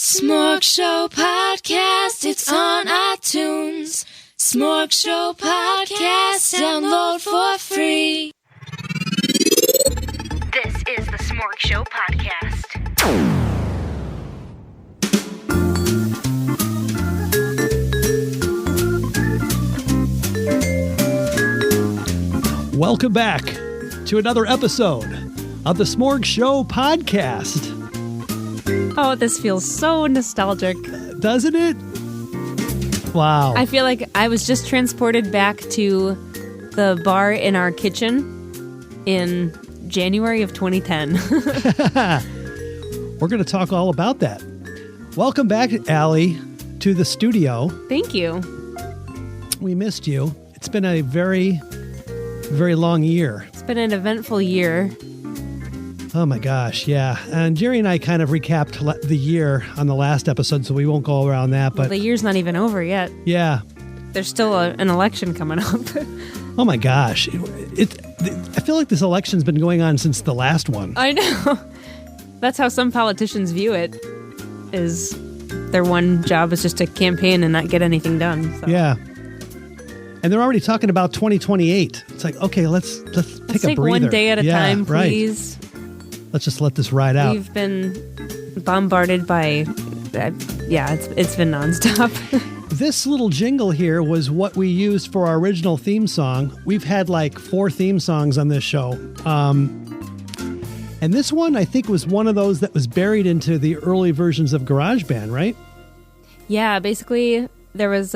Smorg Show Podcast, it's on iTunes. Smorg Show Podcast, download for free. This is the Smorg Show Podcast. Welcome back to another episode of the Smorg Show Podcast. Oh, this feels so nostalgic. Doesn't it? Wow. I feel like I was just transported back to the bar in our kitchen in January of 2010. We're going to talk all about that. Welcome back, Allie, to the studio. Thank you. We missed you. It's been a very, very long year. It's been an eventful year. Oh my gosh, yeah. And Jerry and I kind of recapped the year on the last episode, so we won't go around that. But the year's not even over yet. Yeah. There's still an election coming up. Oh my gosh. I feel like this election's been going on since the last one. I know. That's how some politicians view it, is their one job is just to campaign and not get anything done. So. Yeah. And they're already talking about 2028. It's like, okay, let's take a breather. One day at a time, please. Right. Let's just let this ride out. We've been bombarded by, it's been nonstop. This little jingle here was what we used for our original theme song. We've had like 4 theme songs on this show. And this one, I think, was one of those that was buried into the early versions of GarageBand, right? Yeah, basically there was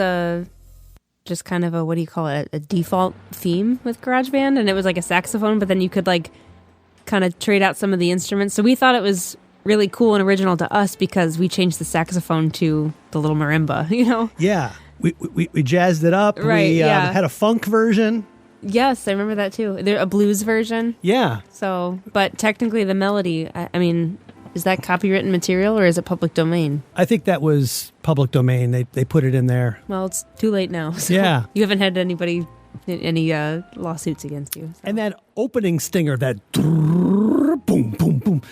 just kind of a default theme with GarageBand, and it was like a saxophone, but then you could like kind of trade out some of the instruments. So we thought it was really cool and original to us because we changed the saxophone to the little marimba, you know? Yeah. We jazzed it up. Right, we yeah. had a funk version. Yes, I remember that too. There a blues version. Yeah. So, but technically the melody, I mean, is that copywritten material or is it public domain? I think that was public domain. They put it in there. Well, it's too late now. So yeah. You haven't had any lawsuits against you. So. And that opening stinger, that boom, boom, boom,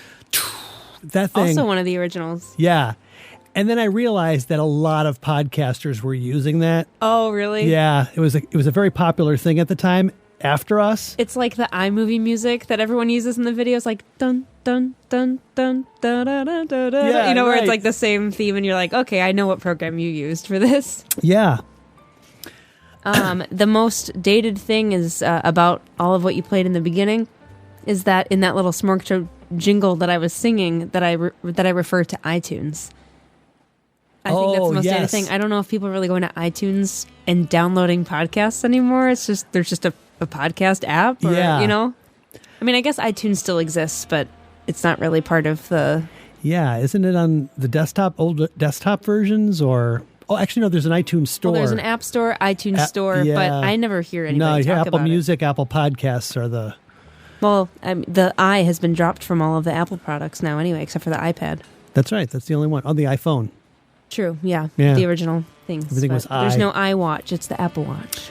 that thing. Also one of the originals. Yeah. And then I realized that a lot of podcasters were using that. Oh, really? Yeah. It was a very popular thing at the time after us. It's like the iMovie music that everyone uses in the videos, like dun, dun, dun, dun, da, da, da, da, da. Yeah, you know, where right. it's like the same theme and you're like, okay, I know what program you used for this. Yeah. The most dated thing is about all of what you played in the beginning is that in that little Smorg Show jingle that I was singing that I refer to iTunes. I think that's the most dated thing. I don't know if people are really going to iTunes and downloading podcasts anymore. It's just there's just a podcast app, or, you know. I mean, I guess iTunes still exists, but it's not really part of the. Yeah, isn't it on the old desktop versions or? Oh, actually, no. There's an iTunes store. Well, there's an App Store, iTunes Store, but I never hear anybody talk Apple about Music, Apple Podcasts are the. Well, the I has been dropped from all of the Apple products now, anyway, except for the iPad. That's right. That's the only one. Oh, the iPhone. True. Yeah. The original things. Everything was I. There's no iWatch. It's the Apple Watch.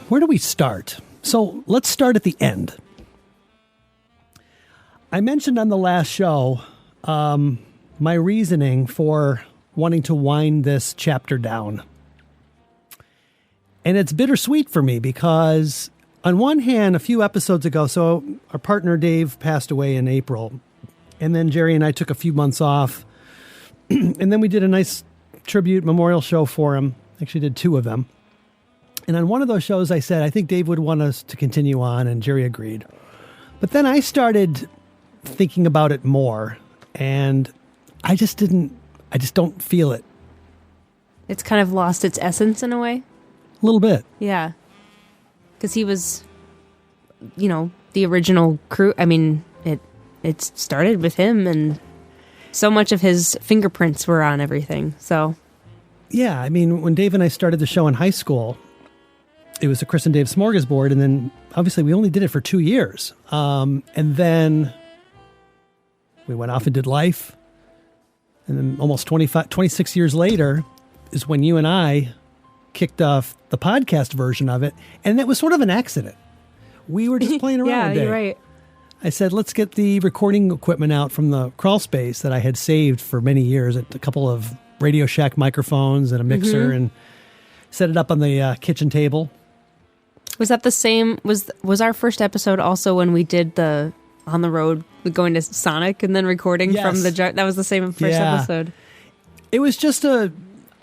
Where do we start? So let's start at the end. I mentioned on the last show my reasoning for wanting to wind this chapter down. And it's bittersweet for me because on one hand, a few episodes ago, so our partner Dave passed away in April. And then Jerry and I took a few months off. And then we did a nice tribute memorial show for him. Actually did 2 of them. And on one of those shows, I said, I think Dave would want us to continue on, and Jerry agreed. But then I started thinking about it more, and I just don't feel it. It's kind of lost its essence in a way. A little bit. Yeah. Because he was, the original crew. I mean, it started with him, and so much of his fingerprints were on everything, so. Yeah, I mean, when Dave and I started the show in high school, it was a Chris and Dave Smorgasbord, and then obviously we only did it for 2 years. And then we went off and did Life. And then almost 26 years later is when you and I kicked off the podcast version of it. And it was sort of an accident. We were just playing around yeah, one day. You're right. I said, let's get the recording equipment out from the crawl space that I had saved for many years, a couple of Radio Shack microphones and a mixer, and set it up on the kitchen table. Was that the same? Was our first episode also when we did the on the road going to Sonic and then recording from the jar? That was the same first episode. It was just I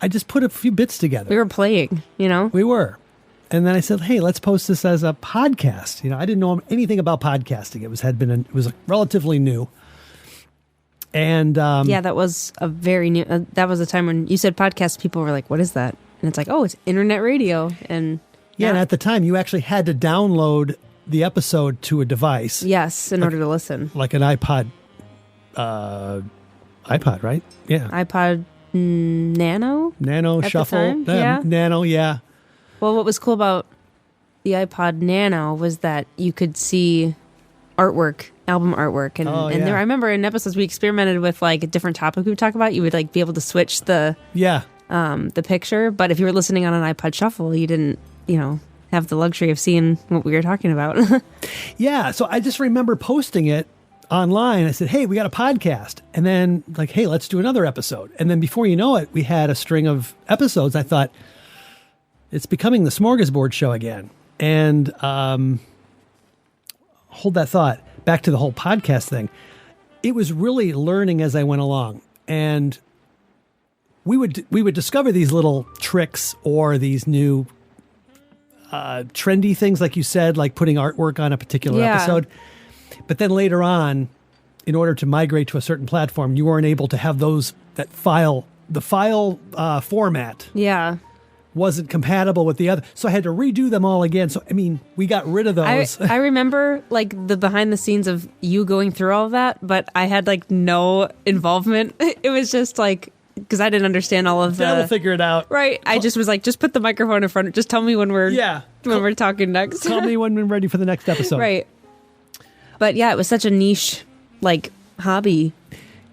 just put a few bits together. We were playing, We were. And then I said, hey, let's post this as a podcast. I didn't know anything about podcasting. It was relatively new. And that was a very new. That was a time when you said podcast. People were like, "What is that?" And it's like, "Oh, it's internet radio." And and at the time, you actually had to download the episode to a device. Yes, in order to listen, like an iPod. iPod, right? Yeah. iPod Nano. Nano at Shuffle. The time? Nano, yeah. Well, what was cool about the iPod Nano was that you could see artwork, album artwork, and there. I remember in episodes we experimented with like a different topic we would talk about. You would like be able to switch the picture, but if you were listening on an iPod Shuffle, you didn't, have the luxury of seeing what we were talking about. Yeah, so I just remember posting it online. I said, hey, we got a podcast. And then like, hey, let's do another episode. And then before you know it, we had a string of episodes. I thought, it's becoming the Smorgasbord Show again. And hold that thought. Back to the whole podcast thing. It was really learning as I went along. And we would discover these little tricks or these new trendy things, like you said, like putting artwork on a particular episode. But then later on, in order to migrate to a certain platform, you weren't able to have the file format. Yeah. Wasn't compatible with the other. So I had to redo them all again. So, we got rid of those. I remember like the behind the scenes of you going through all of that, but I had like no involvement. It was just like, because I didn't understand all of we'll figure it out. Right. I just was like, just put the microphone in front. Just tell me when we're talking next. Tell me when we're ready for the next episode. Right. But yeah, it was such a niche like hobby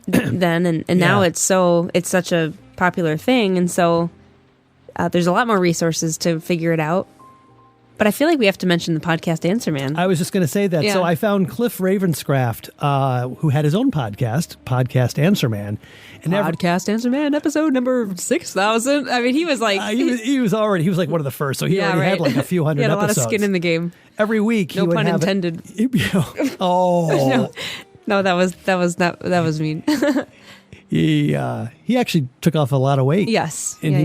then, and now it's such a popular thing, and so there's a lot more resources to figure it out. But I feel like we have to mention the podcast Answer Man. I was just going to say that. Yeah. So I found Cliff Ravenscraft, who had his own podcast Answer Man. And podcast Answer Man, episode number 6,000. I mean, he was like... he was like one of the first, so he already had like a few hundred episodes. He had a lot of skin in the game. Every week, no pun intended. Oh. No, that was mean. He actually took off a lot of weight. Yes. And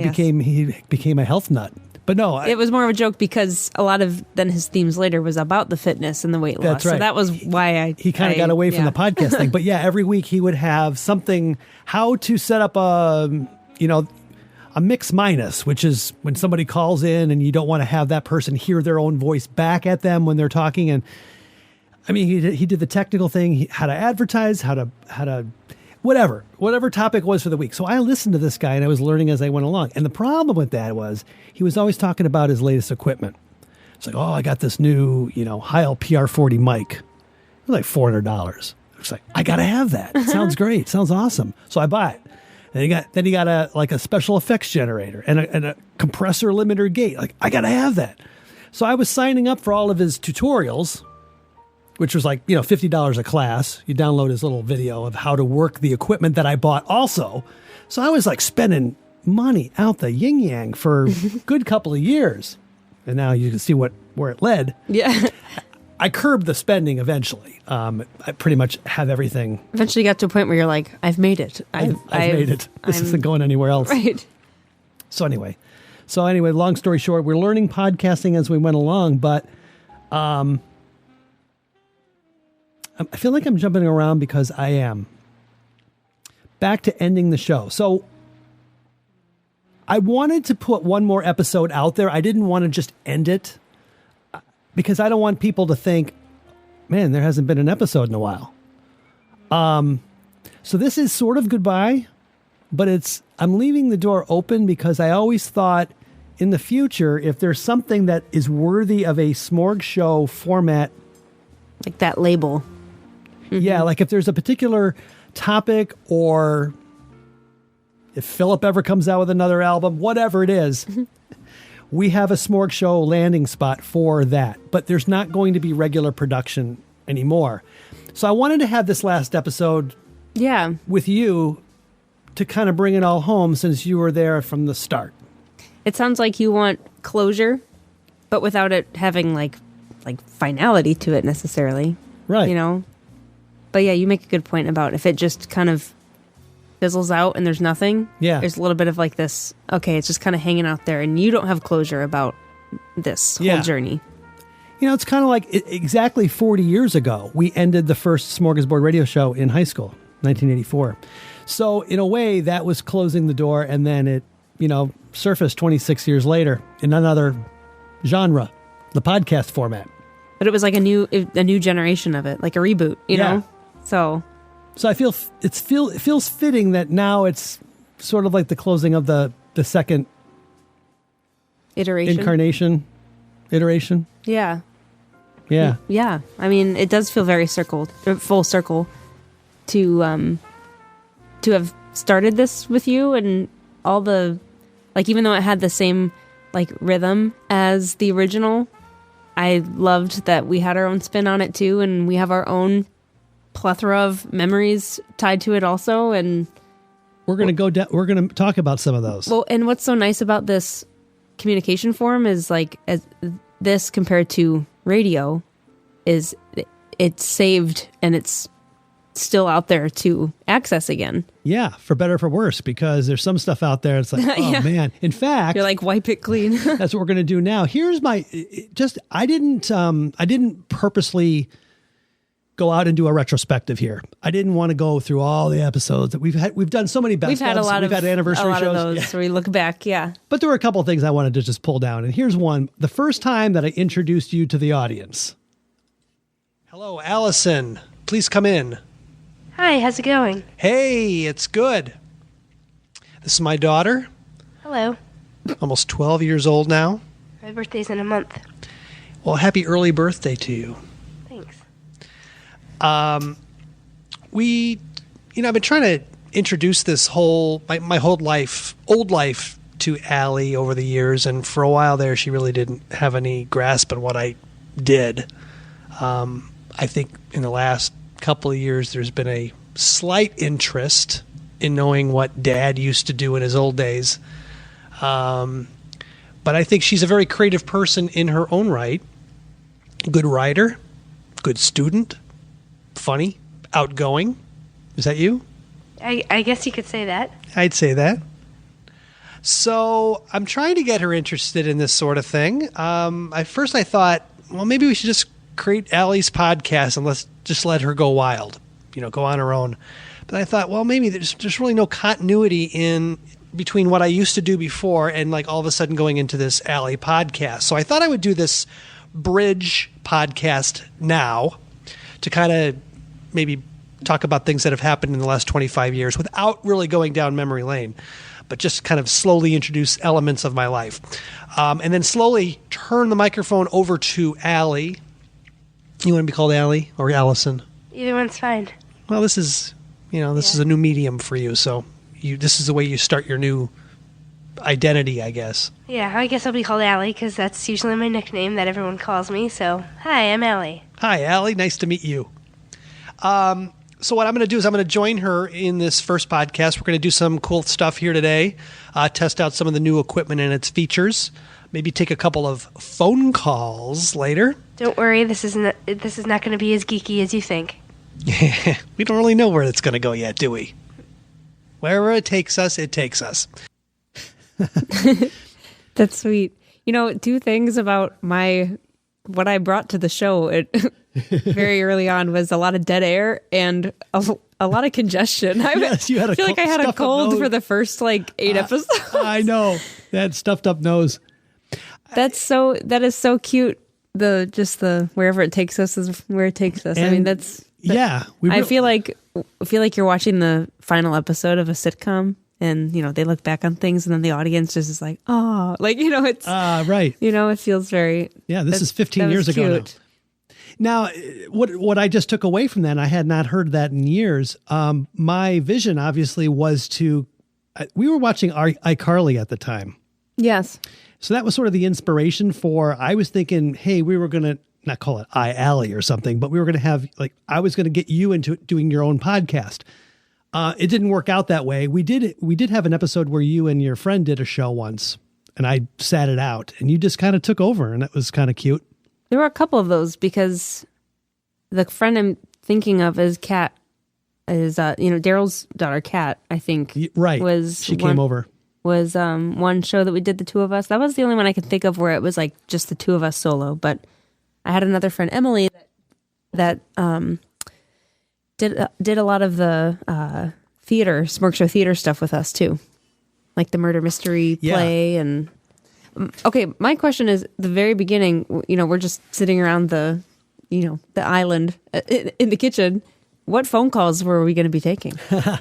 he became a health nut. But no, it was more of a joke because a lot of then his themes later was about the fitness and the weight loss. That's right. So that was why he kind of got away from the podcast thing. But yeah, every week he would have something, how to set up a mix minus, which is when somebody calls in and you don't want to have that person hear their own voice back at them when they're talking. And he did the technical thing, how to advertise, how to whatever topic was for the week. So I listened to this guy and I was learning as I went along. And the problem with that was he was always talking about his latest equipment. It's like, oh, I got this new, Heil PR40 mic. It was like $400. It's like, I got to have that. It sounds great. It sounds awesome. So I buy it. And he got a special effects generator and a compressor limiter gate. Like, I got to have that. So I was signing up for all of his tutorials, which was like, $50 a class. You download his little video of how to work the equipment that I bought also. So I was like spending money out the yin yang for a good couple of years. And now you can see where it led. Yeah. I curbed the spending eventually. I pretty much have everything. Eventually you got to a point where you're like, I've made it. I've made it. This isn't going anywhere else. Right. So anyway, long story short, we're learning podcasting as we went along, but I feel like I'm jumping around because I am. Back to ending the show. So I wanted to put one more episode out there. I didn't want to just end it because I don't want people to think, man, there hasn't been an episode in a while. So this is sort of goodbye, but I'm leaving the door open because I always thought in the future, if there's something that is worthy of a Smorg Show format, like that label. Mm-hmm. Yeah, like if there's a particular topic or if Philip ever comes out with another album, whatever it is, we have a Smorg Show landing spot for that. But there's not going to be regular production anymore. So I wanted to have this last episode with you to kind of bring it all home since you were there from the start. It sounds like you want closure, but without it having like finality to it necessarily. Right. You know? But yeah, you make a good point about if it just kind of fizzles out and there's nothing. Yeah. There's a little bit of like this, okay, it's just kind of hanging out there and you don't have closure about this whole journey. You know, it's kind of like exactly 40 years ago, we ended the first Smorgasbord Radio Show in high school, 1984. So in a way, that was closing the door, and then it, surfaced 26 years later in another genre, the podcast format. But it was like a new generation of it, like a reboot, you know? So I feel it feels fitting that now it's sort of like the closing of the second iteration. Yeah. Yeah. Yeah. I mean, it does feel very full circle to have started this with you and all the, like, even though it had the same like rhythm as the original, I loved that we had our own spin on it too, and we have our own plethora of memories tied to it also. And we're going to we're going to talk about some of those. Well, and what's so nice about this communication form is like this compared to radio is it's saved and it's still out there to access again. Yeah, for better or for worse, because there's some stuff out there. It's like, oh man. In fact, you're like, wipe it clean. That's what we're going to do now. Here's I didn't purposely go out and do a retrospective here. I didn't want to go through all the episodes that we've done so many best We've had anniversary shows. Of those where we look back, But there were a couple of things I wanted to just pull down. And here's one. The first time that I introduced you to the audience. Hello, Allison. Please come in. Hi, how's it going? Hey, it's good. This is my daughter. Hello. Almost 12 years old now. My birthday's in a month. Well, happy early birthday to you. Thanks. I've been trying to introduce this my whole old life to Allie over the years, and for a while there, she really didn't have any grasp on what I did. I think in the last couple of years, there's been a slight interest in knowing what Dad used to do in his old days. But I think she's a very creative person in her own right. Good writer, good student, funny, outgoing. Is that you? I guess you could say that. I'd say that. So I'm trying to get her interested in this sort of thing. At first I thought, well, maybe we should just create Allie's podcast and let's just let her go wild, go on her own. But I thought, well, maybe there's really no continuity in between what I used to do before and like all of a sudden going into this Allie podcast. So I thought I would do this bridge podcast now to kind of maybe talk about things that have happened in the last 25 years without really going down memory lane, but just kind of slowly introduce elements of my life. And then slowly turn the microphone over to Allie. You want to be called Allie or Allison? Either one's fine. Well, this is a new medium for you, so this is the way you start your new identity, I guess. Yeah, I guess I'll be called Allie because that's usually my nickname that everyone calls me. So, hi, I'm Allie. Hi, Allie. Nice to meet you. So what I'm going to do is I'm going to join her in this first podcast. We're going to do some cool stuff here today, test out some of the new equipment and its features, maybe take a couple of phone calls later. Don't worry, this is not going to be as geeky as you think. We don't really know where it's going to go yet, do we? Wherever it takes us, it takes us. That's sweet. Two things about what I brought to the show very early on was a lot of dead air and a lot of congestion. Yes, you had I feel like I had a cold for the first 8 episodes. I know. That stuffed up nose. That is so cute. The wherever it takes us is where it takes us. And I feel like you're watching the final episode of a sitcom, and they look back on things, and then the audience just is like, oh, it's right. It feels very. Yeah, this is 15 years ago now. Now, what I just took away from that, I had not heard that in years. My vision obviously was we were watching iCarly at the time. Yes. So that was sort of the inspiration I was thinking, hey, we were going to not call it iAlley or something, but we were going to have I was going to get you into doing your own podcast. It didn't work out that way. We did have an episode where you and your friend did a show once, and I sat it out, and you just kind of took over, and it was kind of cute. There were a couple of those because the friend I'm thinking of is Kat, Daryl's daughter, Kat, I think. Right. Came over. Was one show that we did, the two of us. That was the only one I could think of where it was like just the two of us solo. But I had another friend, Emily, that did a lot of the theater, Smorg Show theater stuff with us too, like the murder mystery play. And okay, my question is, the very beginning, we're just sitting around the island in the kitchen. What phone calls were we going to be taking?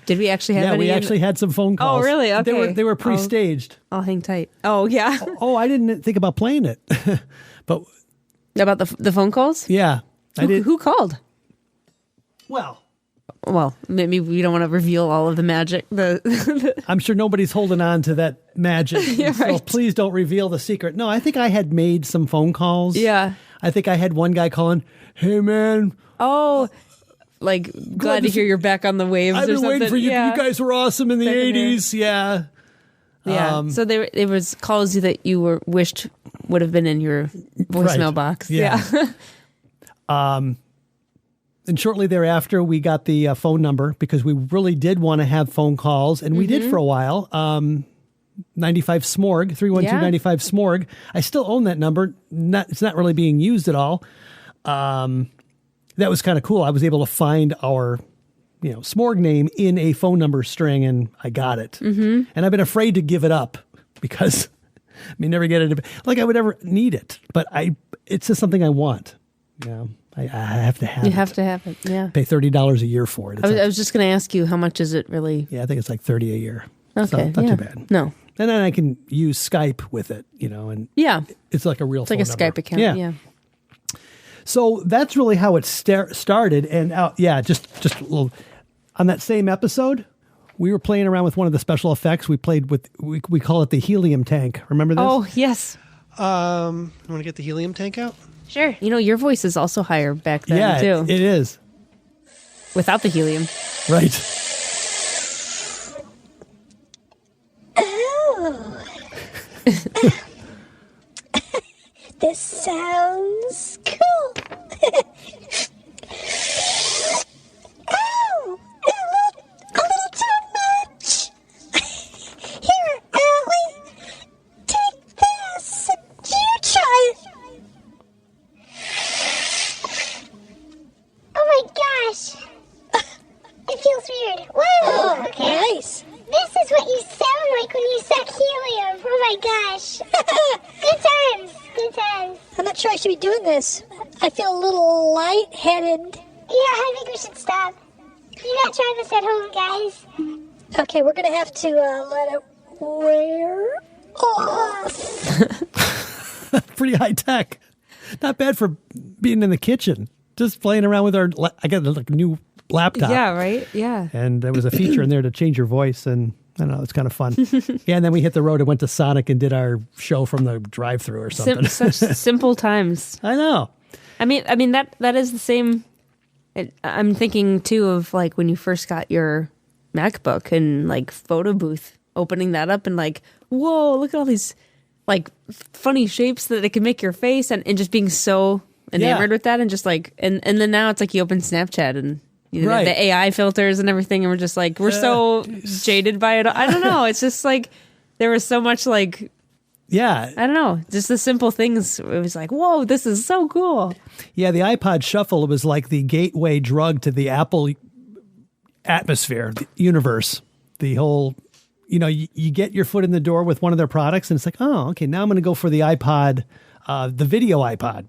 Did we actually have any? Yeah, we actually had some phone calls. Oh, really? Okay. They were pre-staged. I'll hang tight. Oh, yeah. Oh, I didn't think about playing it. But about the phone calls? Yeah. I did. Who called? Well, maybe we don't want to reveal all of the magic. I'm sure nobody's holding on to that magic. Yeah, so right. Please don't reveal the secret. No, I think I had made some phone calls. Yeah. I think I had one guy calling, "Hey, man. Oh, like glad to hear you're back on the waves. I've been waiting for you. Yeah. You guys were awesome in the 80s. Yeah. Yeah. So it was calls that you wished would have been in your voicemail box. Yeah. And shortly thereafter, we got the phone number because we really did want to have phone calls, and we did for a while. 95 Smorg, 312-95 Smorg. I still own that number. It's not really being used at all. That was kind of cool. I was able to find our, Smorg name in a phone number string, and I got it. Mm-hmm. And I've been afraid to give it up because never get it. Like I would ever need it, but it's just something I want. I have to have it. You have to have it. Yeah. Pay $30 a year for it. I was just going to ask you, how much is it really? Yeah, I think it's like $30 a year. Okay. So not too bad. No. And then I can use Skype with it, and it's like a real it's like a phone Skype account. Yeah. So that's really how it started. And just a little, on that same episode, we were playing around with one of the special effects. We played with, we call it the helium tank. Remember this? Oh, yes. You want to get the helium tank out? Sure. Your voice is also higher back then, too. It is. Without the helium. Right. Oh. This sounds cool. Oh, a little too much. Here, Allie, take this. You try it. Oh my gosh. It feels weird. Whoa. Oh, okay. Nice. This is what you sound like when you suck helium. Oh my gosh. Good times. Good times. I'm not sure I should be doing this. I feel a little lightheaded. Yeah, I think we should stop. You're not trying this at home, guys. Okay, we're going to have to let it wear off. Pretty high tech. Not bad for being in the kitchen. Just playing around with I got a new laptop. Yeah, right? Yeah. And there was a feature in there to change your voice, and I don't know, it's kind of fun. Yeah, and then we hit the road and went to Sonic and did our show from the drive-thru or something. Such simple times. I know. I mean that is the same. I'm thinking too of like when you first got your MacBook and like photo booth, opening that up and like, whoa, look at all these like funny shapes that it can make your face, and just being so enamored with that, and just like and then now it's like you open Snapchat and the AI filters and everything, and we're just like, we're so jaded by it. I don't know. It's just like there was so much like, I don't know, just the simple things. It was like, whoa, this is so cool. Yeah, the iPod Shuffle was like the gateway drug to the Apple atmosphere, the universe, the whole, you get your foot in the door with one of their products, and it's like, oh, okay, now I'm going to go for the iPod, the video iPod.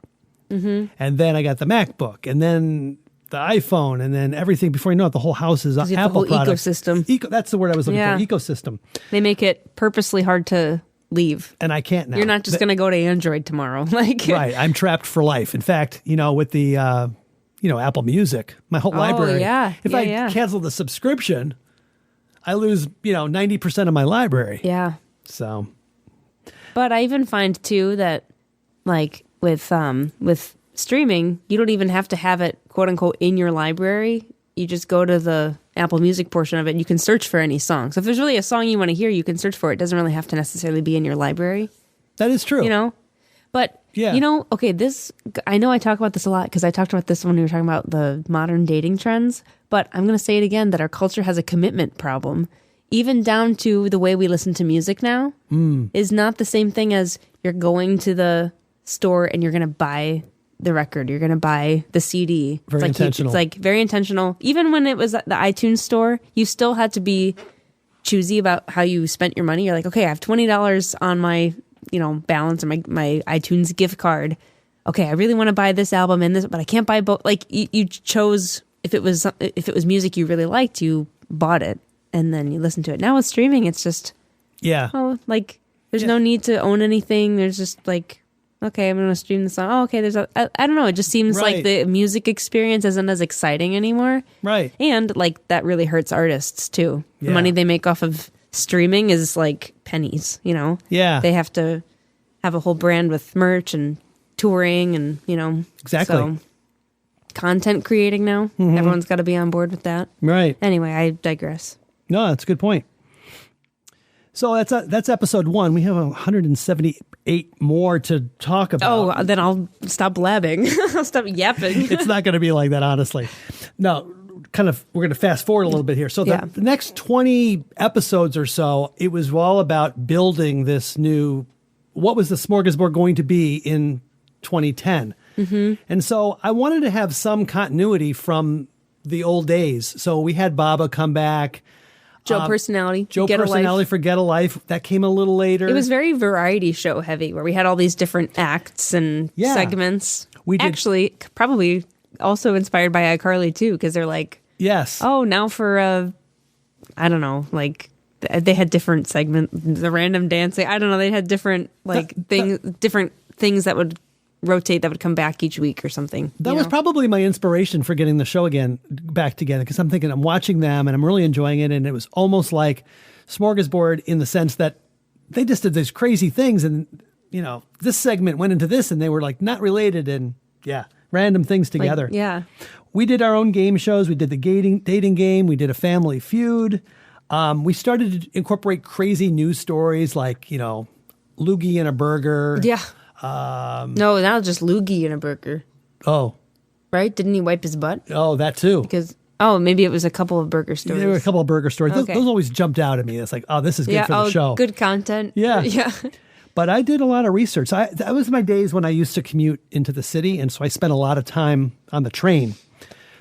Mm-hmm. And then I got the MacBook, and then the iPhone, and then everything. Before you know it, the whole house is Apple the whole products. Ecosystem. That's the word I was looking for. Ecosystem. They make it purposely hard to leave, and I can't now. You're not just going to go to Android tomorrow, like right. I'm trapped for life. In fact, with the Apple Music, my whole library. Yeah. If I cancel the subscription, I lose 90% of my library. Yeah. So, but I even find too that like with streaming, you don't even have to have it, quote unquote, in your library. You just go to the Apple Music portion of it and you can search for any song. So if there's really a song you want to hear, you can search for it. It doesn't really have to necessarily be in your library. That is true. You know? But, Yeah. you know, okay, I know I talk about this a lot because I talked about this when we were talking about the modern dating trends, but I'm going to say it again that our culture has a commitment problem. Even down to the way we listen to music now is not the same thing as you're going to the store and you're going to buy the record, you're going to buy the CD. Very intentional. It's like very intentional. Even when it was at the iTunes store, you still had to be choosy about how you spent your money. You're like, okay, I have $20 on my, balance or my iTunes gift card. Okay, I really want to buy this album and this, but I can't buy both. Like you chose, if it was music you really liked, you bought it and then you listen to it. Now with streaming, it's just, there's no need to own anything. There's just like, okay, I'm going to stream the song. Oh, okay, I don't know. It just seems like the music experience isn't as exciting anymore. Right. And like that really hurts artists too. The money they make off of streaming is like pennies, Yeah. They have to have a whole brand with merch and touring and, Exactly. So content creating now. Mm-hmm. Everyone's got to be on board with that. Right. Anyway, I digress. No, that's a good point. So that's episode 1. We have 178 more to talk about. Oh, then I'll stop blabbing. I'll stop yapping. It's not going to be like that, honestly. No, we're going to fast forward a little bit here. So the next 20 episodes or so, it was all about building this new, what was the Smorgasbord going to be in 2010? Mm-hmm. And so I wanted to have some continuity from the old days. So we had Baba come back. Joe Personality. For Get a Life. That came a little later. It was very variety show heavy, where we had all these different acts and segments. We did. Actually, probably also inspired by iCarly too, because they're like, yes. Oh, now for I don't know, like they had different segments, the random dancing. I don't know. They had different different things that would rotate, that would come back each week or something. That was probably my inspiration for getting the show back together, because I'm thinking I'm watching them and I'm really enjoying it, and it was almost like Smorgasbord in the sense that they just did these crazy things, and this segment went into this and they were like not related, and random things together. We did our own game shows. We did the dating game. We did a Family Feud. We started to incorporate crazy news stories like loogie and a burger. No, that was just loogie in a burger. Oh. Right? Didn't he wipe his butt? Oh, that too. Because, maybe it was a couple of burger stories. There were a couple of burger stories. Okay. Those always jumped out at me. It's like, oh, this is good for the show. Good content. Yeah. But I did a lot of research. That was my days when I used to commute into the city, and so I spent a lot of time on the train.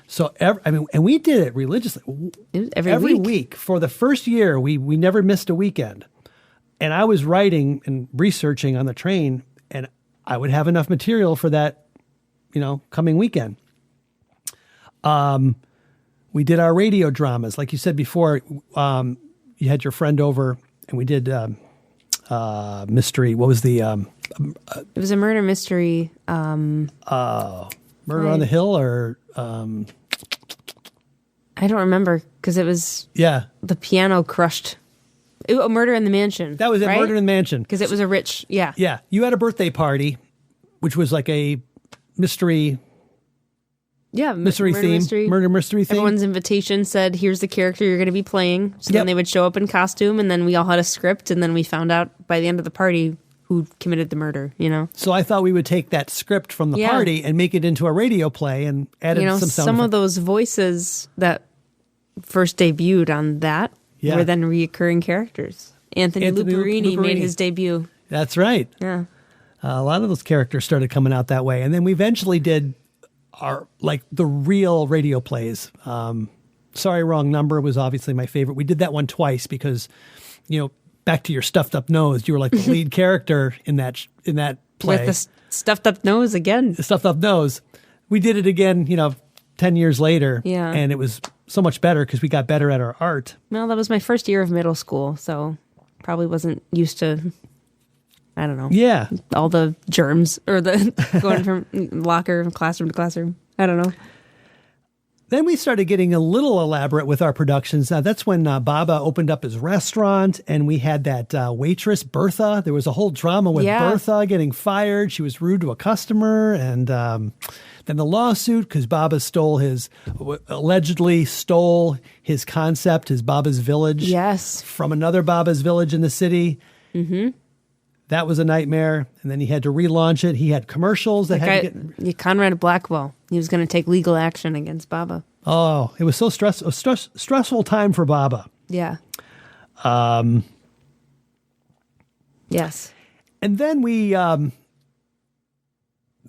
So, and we did it religiously. Every week. For the first year, we never missed a weekend. And I was writing and researching on the train, and I would have enough material for that, coming weekend. We did our radio dramas. Like you said before, you had your friend over, and we did mystery. What was the... it was a murder mystery. Murder on the Hill, or... I don't remember, because it was... The piano crushed... A Murder in the Mansion. That was it, right? Murder in the Mansion. Because it was a rich, Yeah. You had a birthday party, which was like a mystery... mystery theme. Murder mystery theme. Everyone's invitation said, here's the character you're going to be playing. So then they would show up in costume, and then we all had a script, and then we found out by the end of the party who committed the murder, So I thought we would take that script from the party and make it into a radio play and add in some sound effects. Of those voices that first debuted on that were then reoccurring characters. Anthony Luperini made his debut. That's right. Yeah. A lot of those characters started coming out that way. And then we eventually did the real radio plays. Sorry, Wrong Number was obviously my favorite. We did that one twice because, back to your stuffed up nose, you were like the lead character in that play. With the stuffed up nose again. The stuffed up nose. We did it again, 10 years later. Yeah. And it was so much better because we got better at our art. Well, that was my first year of middle school, so probably wasn't used to, I don't know. Yeah. All the germs or the going from classroom to classroom. I don't know. Then we started getting a little elaborate with our productions. That's when Baba opened up his restaurant, and we had that waitress, Bertha. There was a whole drama with Bertha getting fired. She was rude to a customer. And then the lawsuit, because Baba allegedly stole his concept, his Baba's Village. Yes. From another Baba's Village in the city. Mm-hmm. That was a nightmare. And then he had to relaunch it. He had commercials that had to get... Conrad Blackwell. He was going to take legal action against Baba. Oh, it was so stressful time for Baba. Yeah. Yes. And then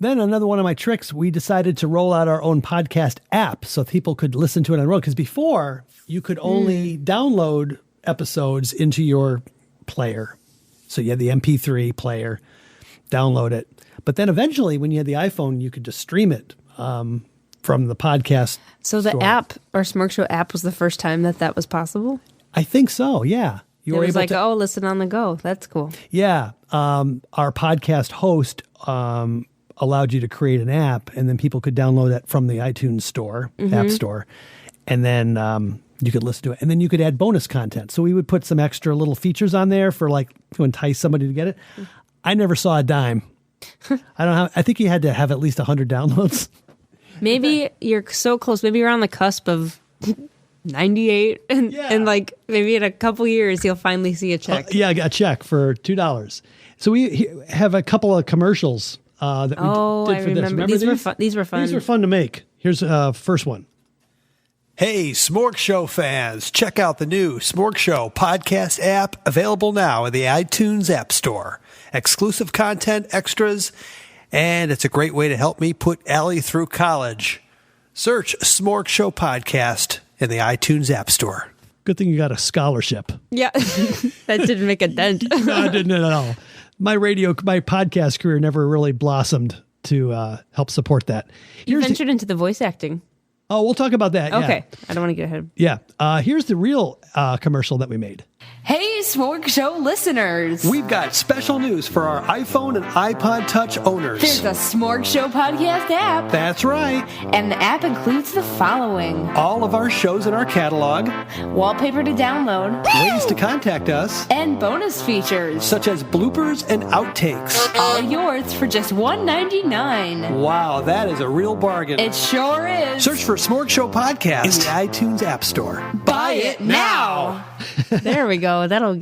then another one of my tricks, we decided to roll out our own podcast app so people could listen to it on the road. Because before, you could only download episodes into your player. So you had the MP3 player, download it. But then eventually, when you had the iPhone, you could just stream it from the podcast. So the app, or Smorg Show app, was the first time that was possible? I think so, yeah. It was like, listen on the go. That's cool. Yeah. Our podcast host allowed you to create an app, and then people could download it from the iTunes store, app store. And then... you could listen to it, and then you could add bonus content. So we would put some extra little features on there for to entice somebody to get it. I never saw a dime. I think you had to have at least 100 downloads. Maybe you're so close. Maybe you're on the cusp of 98, and maybe in a couple years you'll finally see a check. A check for $2. So we have a couple of commercials that we did for this. Remember these were fun. These were fun to make. Here's first one. Hey, Smorg Show fans, check out the new Smorg Show podcast app, available now in the iTunes App Store. Exclusive content, extras, and it's a great way to help me put Allie through college. Search Smorg Show Podcast in the iTunes App Store. Good thing you got a scholarship. Yeah, that didn't make a dent. No, it didn't at all. My podcast career never really blossomed to help support that. You ventured into the voice acting. Oh, we'll talk about that. Okay. Yeah. I don't want to get ahead. Yeah. Here's the real commercial that we made. Hey, Smorg Show listeners. We've got special news for our iPhone and iPod Touch owners. There's a Smorg Show podcast app. That's right. And the app includes the following. All of our shows in our catalog. Wallpaper to download. Ways to contact us. And bonus features. Such as bloopers and outtakes. All yours for just $1.99. Wow, that is a real bargain. It sure is. Search for Smorg Show Podcast in the iTunes App Store. Buy it now. There we go. That'll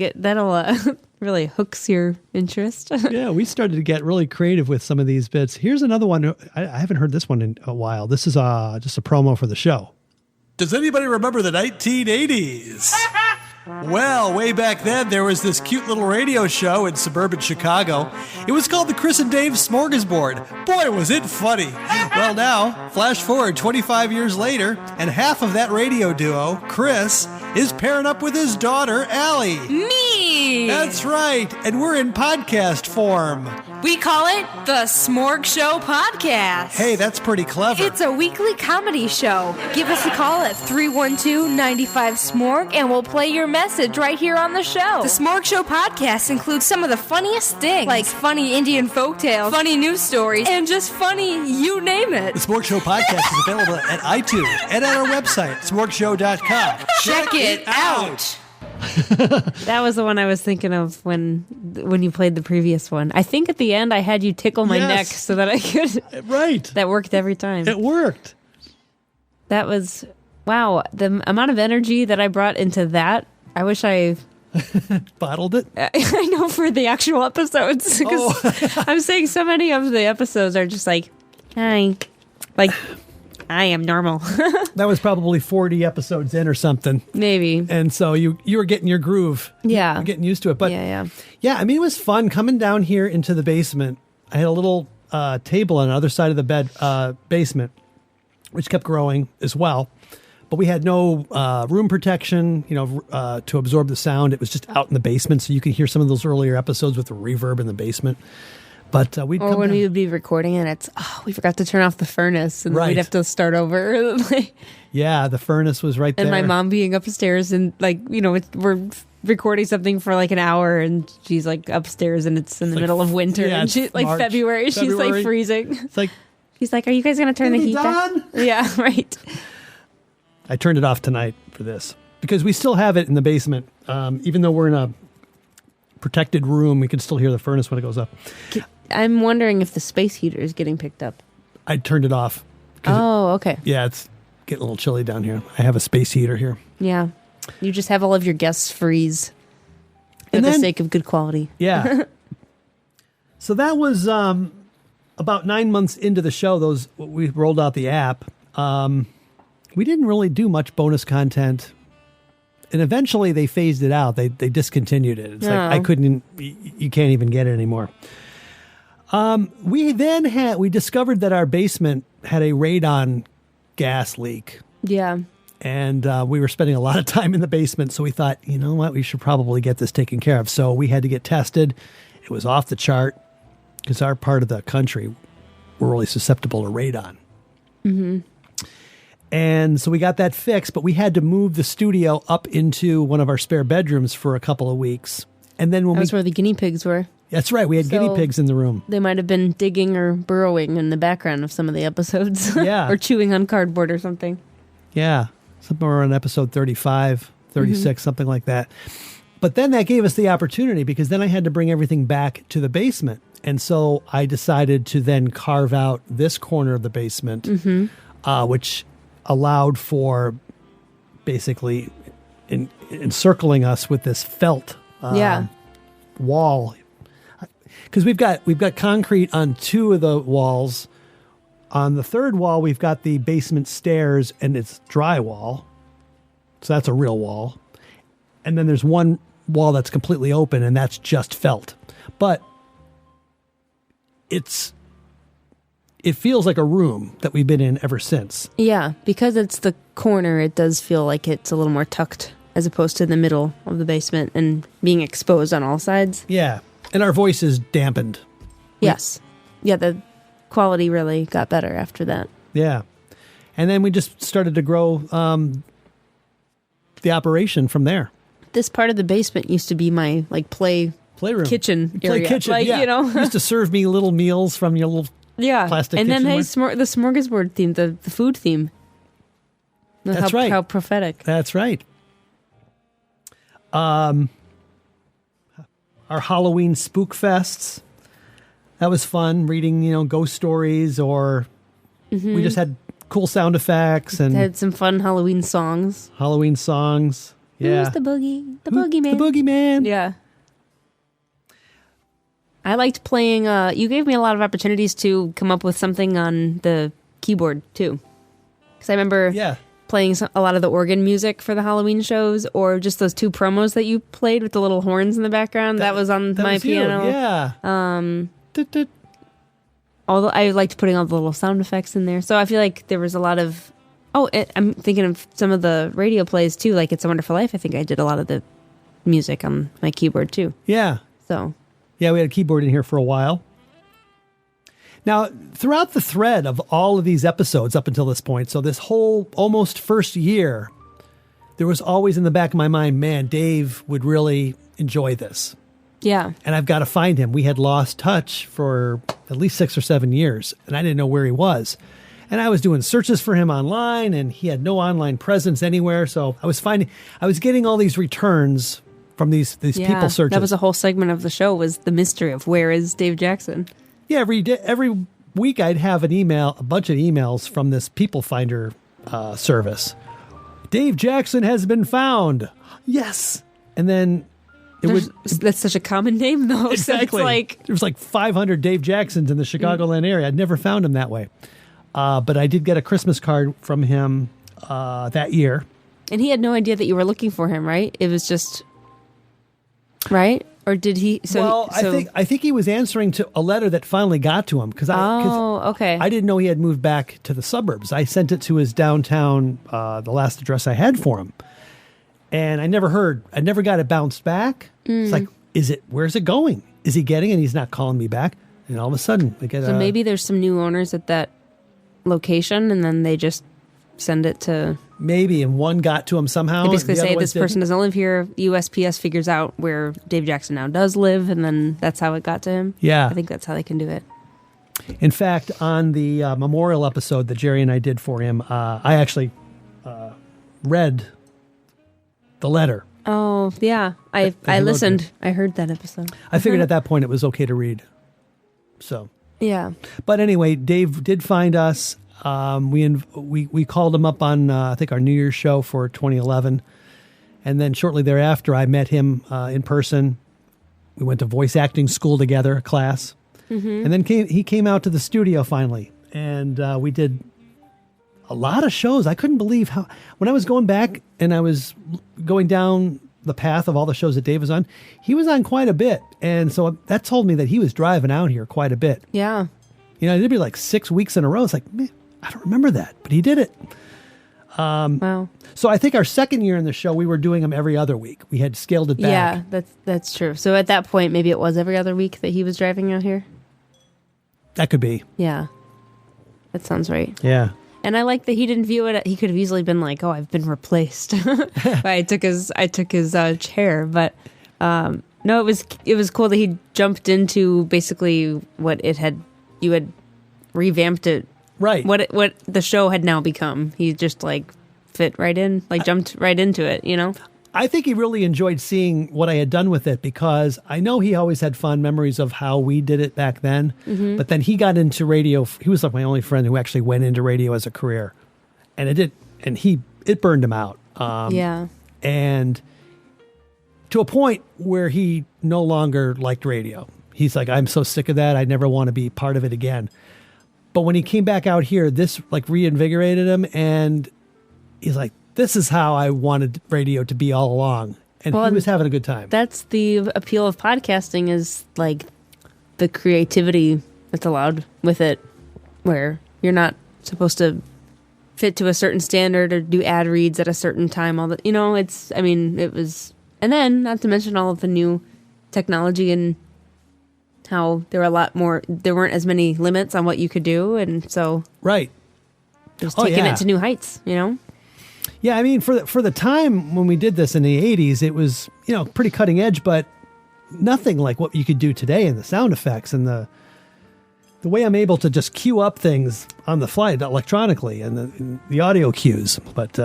really hooks your interest. Yeah, we started to get really creative with some of these bits. Here's another one. I haven't heard this one in a while. This is just a promo for the show. Does anybody remember the 1980s? Well, way back then, there was this cute little radio show in suburban Chicago. It was called the Chris and Dave Smorgasbord. Boy, was it funny. Well, now, flash forward 25 years later, and half of that radio duo, Chris, is pairing up with his daughter, Allie. Me! That's right, and we're in podcast form. We call it the Smorg Show Podcast. Hey, that's pretty clever. It's a weekly comedy show. Give us a call at 312-95-SMORG and we'll play your message right here on the show. The Smorg Show Podcast includes some of the funniest things, like funny Indian folktales, funny news stories, and just funny you name it. The Smorg Show Podcast is available at iTunes and at our website, smorgshow.com. Check it out. That was the one I was thinking of when you played the previous one. I think at the end I had you tickle my neck so that I could. Right. That worked every time. It worked. That was, wow. The amount of energy that I brought into that, I wish I bottled it. I know, for the actual episodes. Because I'm saying so many of the episodes are just like, hi. Like, I am normal. That was probably 40 episodes in or something. Maybe. And so you were getting your groove. Yeah. You're getting used to it. But yeah, I mean, it was fun coming down here into the basement. I had a little table on the other side of the basement, which kept growing as well. But we had no room protection, to absorb the sound. It was just out in the basement, so you can hear some of those earlier episodes with the reverb in the basement. But we'd come when down. we would be recording and it's, we forgot to turn off the furnace and we'd have to start over. Yeah, the furnace was right there. And my mom being upstairs and we're recording something for like an hour and she's like upstairs and it's in the middle of winter and she's like February, she's like freezing. It's like, she's like, are you guys going to turn the heat back? Yeah, right. I turned it off tonight for this because we still have it in the basement. Even though we're in a protected room, we can still hear the furnace when it goes up. I'm wondering if the space heater is getting picked up. I turned it off. Oh, okay. Yeah, it's getting a little chilly down here. I have a space heater here. Yeah. You just have all of your guests freeze for the sake of good quality. Yeah. So that was about 9 months into the show. We rolled out the app. We didn't really do much bonus content. And eventually they phased it out. They discontinued it. It's like you can't even get it anymore. We discovered that our basement had a radon gas leak. Yeah. And we were spending a lot of time in the basement, so we thought, you know what, we should probably get this taken care of. So we had to get tested. It was off the chart because our part of the country, we're really susceptible to radon. Mm-hmm. And so we got that fixed, but we had to move the studio up into one of our spare bedrooms for a couple of weeks. And then That was where the guinea pigs were. That's right. We had guinea pigs in the room. They might have been digging or burrowing in the background of some of the episodes. Yeah. Or chewing on cardboard or something. Yeah. Somewhere around episode 35, 36, something like that. But then that gave us the opportunity because then I had to bring everything back to the basement. And so I decided to then carve out this corner of the basement, which allowed for basically encircling us with this felt wall. Because we've got concrete on two of the walls. On the third wall, we've got the basement stairs, and it's drywall. So that's a real wall. And then there's one wall that's completely open, and that's just felt. But it feels like a room that we've been in ever since. Yeah, because it's the corner, it does feel like it's a little more tucked as opposed to the middle of the basement and being exposed on all sides. Yeah, and our voice is dampened. Yes. Yeah, the quality really got better after that. Yeah. And then we just started to grow the operation from there. This part of the basement used to be my playroom, kitchen area. Yeah. You know, You used to serve me little meals from your little plastic and then kitchenware. the smorgasbord theme, the food theme. That's right. How prophetic. That's right. Our Halloween spook fests. That was fun, reading, ghost stories, or we just had cool sound effects and had some fun Halloween songs. Yeah. Who's the boogie? The boogeyman. The boogeyman. Yeah. I liked playing. You gave me a lot of opportunities to come up with something on the keyboard too, because I remember playing a lot of the organ music for the Halloween shows, or just those two promos that you played with the little horns in the background. That was on my piano. Yeah. Although I liked putting all the little sound effects in there, so I feel like there was a lot of. I'm thinking of some of the radio plays too, like "It's a Wonderful Life." I think I did a lot of the music on my keyboard too. Yeah. So. Yeah, we had a keyboard in here for a while. Now, throughout the thread of all of these episodes up until this point, so this whole almost first year, there was always in the back of my mind, man, Dave would really enjoy this. Yeah. And I've got to find him. We had lost touch for at least 6 or 7 years, and I didn't know where he was. And I was doing searches for him online, and he had no online presence anywhere. So I was getting all these returns from these people searches. That was a whole segment of the show, was the mystery of where is Dave Jackson. Yeah, every week I'd have a bunch of emails from this People Finder service. Dave Jackson has been found. Yes. And then that's such a common name though. Exactly. So it's there was like 500 Dave Jacksons in the Chicagoland area. I'd never found him that way. But I did get a Christmas card from him that year. And he had no idea that you were looking for him, right? It was just... Right? Or did he? I think he was answering to a letter that finally got to him because okay. I didn't know he had moved back to the suburbs. I sent it to his downtown, the last address I had for him, and I never got it bounced back. It's like, where's it going? Is he getting it? And he's not calling me back. And all of a sudden, I get. So maybe there's some new owners at that location, and then they just send it to. Maybe, and one got to him somehow. They basically say this person doesn't live here. USPS figures out where Dave Jackson now does live, and then that's how it got to him. Yeah. I think that's how they can do it. In fact, on the memorial episode that Jerry and I did for him, I actually read the letter. Oh, yeah. I listened. I heard that episode. I figured at that point it was okay to read. So. Yeah. But anyway, Dave did find us. We called him up on, I think, our New Year's show for 2011. And then shortly thereafter, I met him in person. We went to voice acting school together, a class. Mm-hmm. And then he came out to the studio finally. And we did a lot of shows. I couldn't believe how, when I was going back and I was going down the path of all the shows that Dave was on, he was on quite a bit. And so that told me that he was driving out here quite a bit. Yeah. You know, it'd be like 6 weeks in a row. It's like, man, I don't remember that, but he did it. Wow. So I think our second year in the show, we were doing them every other week. We had scaled it back. Yeah, that's true. So at that point, maybe it was every other week that he was driving out here? That could be. Yeah. That sounds right. Yeah. And I like that he didn't view it. He could have easily been like, "Oh, I've been replaced." I took his chair, but no, it was cool that he jumped into basically what you had revamped it. Right. What the show had now become. He just like fit right in, like jumped right into it, you know? I think he really enjoyed seeing what I had done with it because I know he always had fond memories of how we did it back then. Mm-hmm. But then he got into radio. He was like my only friend who actually went into radio as a career, and it burned him out. Yeah. And to a point where he no longer liked radio. He's like, I'm so sick of that. I never want to be part of it again. But when he came back out here, this like reinvigorated him, and he's like, this is how I wanted radio to be all along. And he was having a good time. That's the appeal of podcasting, is like the creativity that's allowed with it, where you're not supposed to fit to a certain standard or do ad reads at a certain time. All that, you know, it was, and then not to mention all of the new technology and how there weren't as many limits on what you could do. And so, right. Just taking it to new heights, you know? Yeah, I mean, for the time when we did this in the 80s, it was, you know, pretty cutting edge, but nothing like what you could do today in the sound effects and the way I'm able to just cue up things on the fly electronically and the audio cues. But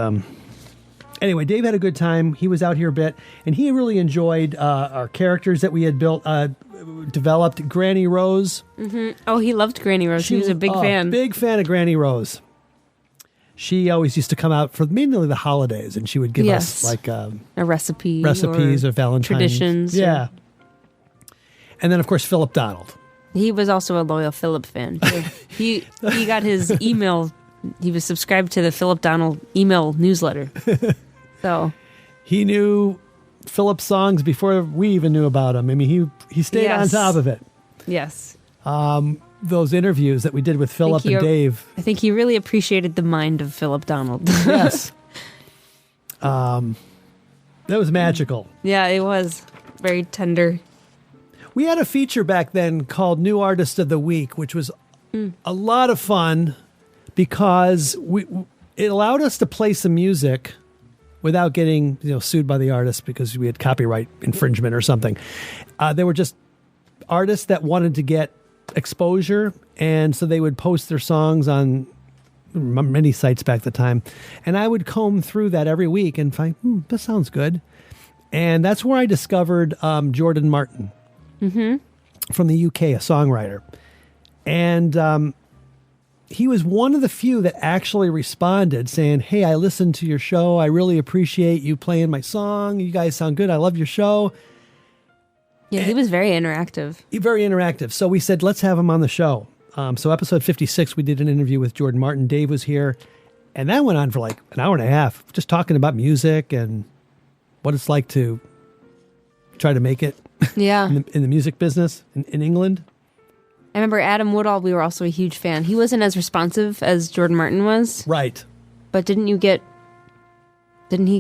anyway, Dave had a good time. He was out here a bit, and he really enjoyed our characters that we had developed. Granny Rose. Mm-hmm. Oh, he loved Granny Rose. He was a big fan. Big fan of Granny Rose. She always used to come out for mainly the holidays, and she would give us like a recipes or Valentine's traditions. Yeah. And then, of course, Philip Donald. He was also a loyal Philip fan too. he got his email. He was subscribed to the Philip Donald email newsletter. So he knew Philip's songs before we even knew about him. I mean, he stayed on top of it. Yes. Those interviews that we did with Philip and Dave. I think he really appreciated the mind of Philip Donald. Yes. That was magical. Yeah, it was very tender. We had a feature back then called New Artist of the Week, which was a lot of fun because it allowed us to play some music without getting sued by the artist because we had copyright infringement or something. They were just artists that wanted to get exposure, and so they would post their songs on many sites back at the time, and I would comb through that every week and find this sounds good. And that's where I discovered Jordan Martin from the UK, a songwriter, and he was one of the few that actually responded saying, hey, I listened to your show, I really appreciate you playing my song, you guys sound good, I love your show. Yeah, he was very interactive. Very interactive. So we said, let's have him on the show. So episode 56, we did an interview with Jordan Martin. Dave was here. And that went on for like an hour and a half, just talking about music and what it's like to try to make it in the music business in England. I remember Adam Woodall, we were also a huge fan. He wasn't as responsive as Jordan Martin was. Right. But didn't he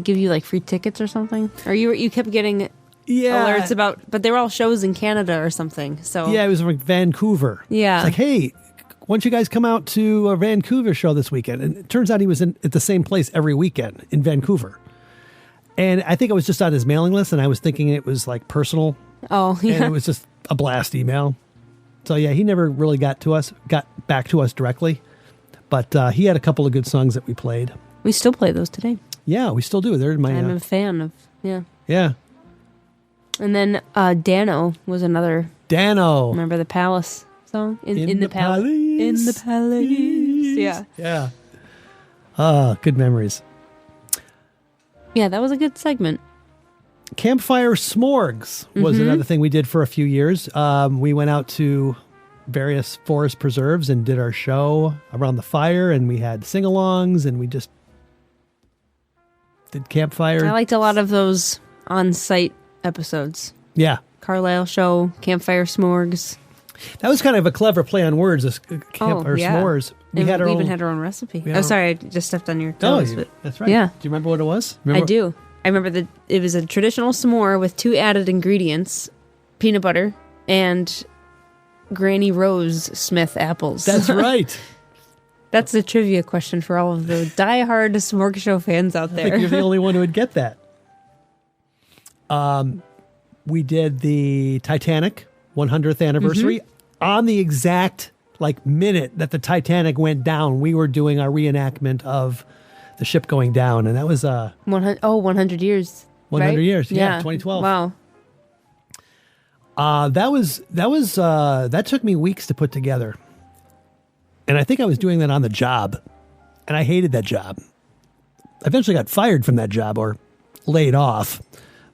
give you like free tickets or something? Or you kept getting alerts about, but they were all shows in Canada or something. So yeah, it was from Vancouver. Yeah, it's like, hey, why don't you guys come out to a Vancouver show this weekend? And it turns out he was at the same place every weekend in Vancouver. And I think I was just on his mailing list, and I was thinking it was like personal. Oh, yeah. And it was just a blast email. So yeah, he never really got back to us directly, but he had a couple of good songs that we played. We still play those today. Yeah, we still do. They're in my. I'm a fan of. Yeah. Yeah. And then Dano was another. Dano. Remember the Palace song? In the Palace. In the Palace. Yeah. Yeah. Good memories. Yeah, that was a good segment. Campfire Smorgs was another thing we did for a few years. We went out to various forest preserves and did our show around the fire, and we had sing-alongs, and we just did campfire. I liked a lot of those on-site episodes. Yeah. Carlisle Show, Campfire Smorgs. That was kind of a clever play on words, this campfire s'mores. We even had our own recipe. Oh, sorry, I just stepped on your toes. That's right. Yeah. Do you remember what it was? I do. I remember that it was a traditional s'more with 2 added ingredients, peanut butter and Granny Rose Smith apples. That's right. That's the trivia question for all of the diehard Smorg Show fans out there. I think you're the only one who would get that. We did the Titanic 100th anniversary on the exact minute that the Titanic went down. We were doing our reenactment of the ship going down, and that was 100 years. 100 right? years. Yeah, 2012. Wow. That took me weeks to put together. And I think I was doing that on the job. And I hated that job. I eventually got fired from that job or laid off.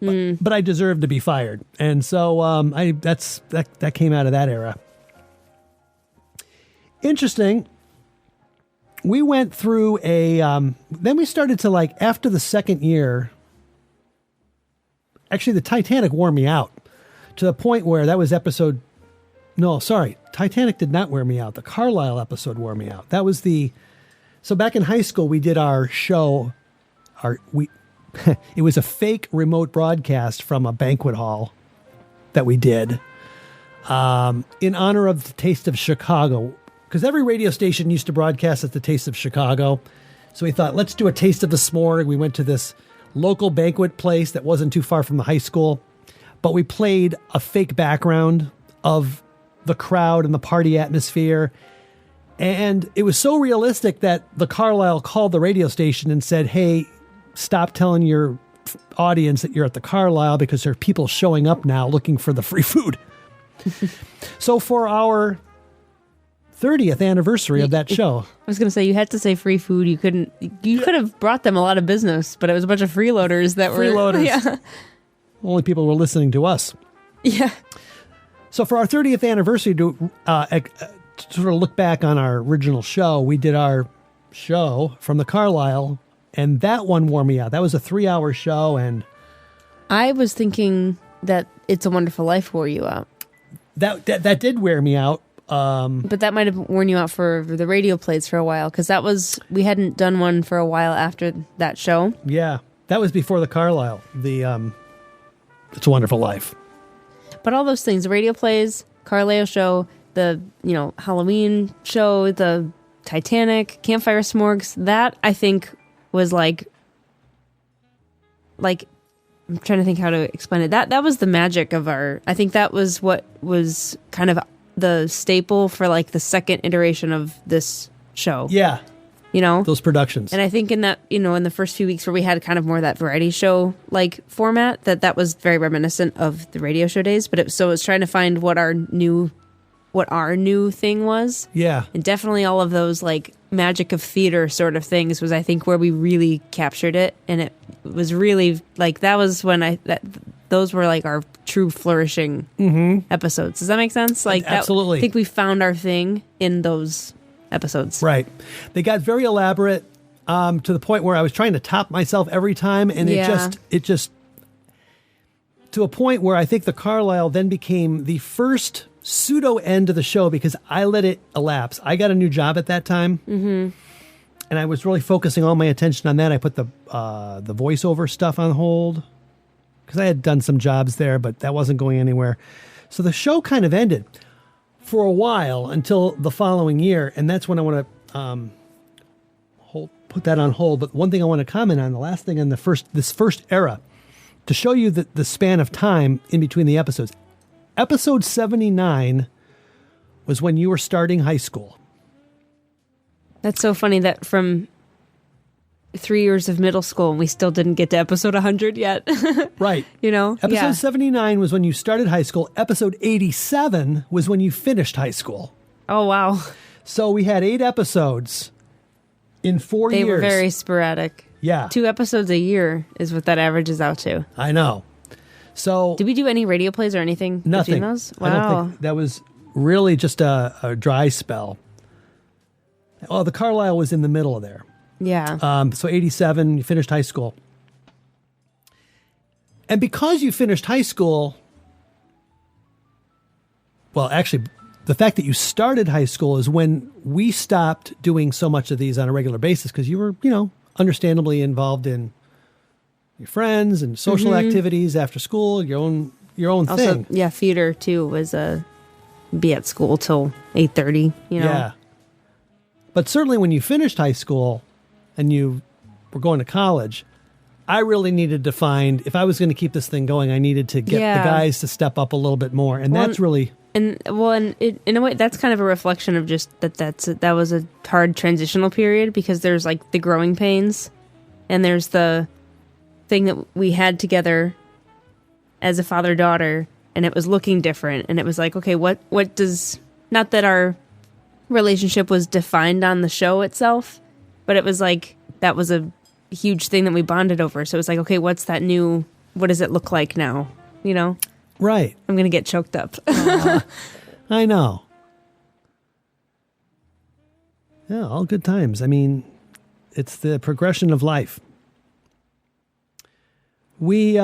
But I deserved to be fired. And so that came out of that era. Interesting. We went through then we started to after the second year, actually the Titanic wore me out to the point where that was Titanic did not wear me out. The Carlisle episode wore me out. That was so back in high school, we did our show, it was a fake remote broadcast from a banquet hall that we did in honor of the Taste of Chicago. Because every radio station used to broadcast at the Taste of Chicago. So we thought, let's do a Taste of the S'more. We went to this local banquet place that wasn't too far from the high school. But we played a fake background of the crowd and the party atmosphere. And it was so realistic that the Carlisle called the radio station and said, hey, stop telling your audience that you're at the Carlisle because there are people showing up now looking for the free food. So for our 30th anniversary of that show. I was going to say, you had to say free food. You could have brought them a lot of business, but it was a bunch of freeloaders that were... Freeloaders. Yeah. Only people were listening to us. Yeah. So for our 30th anniversary, to sort of look back on our original show, we did our show from the Carlisle, and that one wore me out. That was a 3-hour show, and... I was thinking that It's a Wonderful Life wore you out. That did wear me out. But that might have worn you out for the radio plays for a while, because we hadn't done one for a while after that show. Yeah, that was before the Carlisle, the It's a Wonderful Life. But all those things, the radio plays, Carlisle show, the Halloween show, the Titanic, Campfire Smorgs, that I think was I'm trying to think how to explain it. That was the magic of I think that was what was kind of the staple for the second iteration of this show. Yeah. Those productions. And I think in that, in the first few weeks where we had kind of more of that variety show format, that was very reminiscent of the radio show days. But it was trying to find what our new thing was. Yeah. And definitely all of those magic of theater sort of things was, I think, where we really captured it. And it was really that was when those were our true flourishing episodes. Does that make sense? Absolutely. I think we found our thing in those episodes. Right. They got very elaborate to the point where I was trying to top myself every time, and it just to a point where I think the Carlisle then became the first pseudo end of the show because I let it elapse. I got a new job at that time, and I was really focusing all my attention on that. I put the voiceover stuff on hold because I had done some jobs there, but that wasn't going anywhere. So the show kind of ended for a while until the following year, and that's when I want to put that on hold. But one thing I want to comment on, the last thing in this first era, to show you the span of time in between the episodes. Episode 79 was when you were starting high school. That's so funny that from 3 years of middle school and we still didn't get to episode 100 yet. Right. You know? Episode 79 was when you started high school. Episode 87 was when you finished high school. Oh, wow. So we had 8 episodes in 4 years. They were very sporadic. Yeah. 2 episodes a year is what that averages out to. I know. So did we do any radio plays or anything nothing. between those? Wow. I don't think that was really just a dry spell. Oh, the Carlisle was in the middle of there. Yeah. So 87, you finished high school. And because you finished high school, well, actually, the fact that you started high school is when we stopped doing so much of these on a regular basis because you were, understandably involved in your friends and social activities after school, your own also, thing. Yeah, theater too was be at school till 8:30. Yeah. But certainly when you finished high school and you were going to college, I really needed to find, if I was going to keep this thing going, I needed to get the guys to step up a little bit more. And that's really... And in a way, that's kind of a reflection of just that was a hard transitional period because there's like the growing pains and there's the thing that we had together as a father-daughter and it was looking different. And it was like, okay, what does... Not that our relationship was defined on the show itself, but it was like that was a huge thing that we bonded over. So it was like, okay, what's that new... What does it look like now? Right. I'm going to get choked up. I know. Yeah, all good times. I mean, it's the progression of life. We,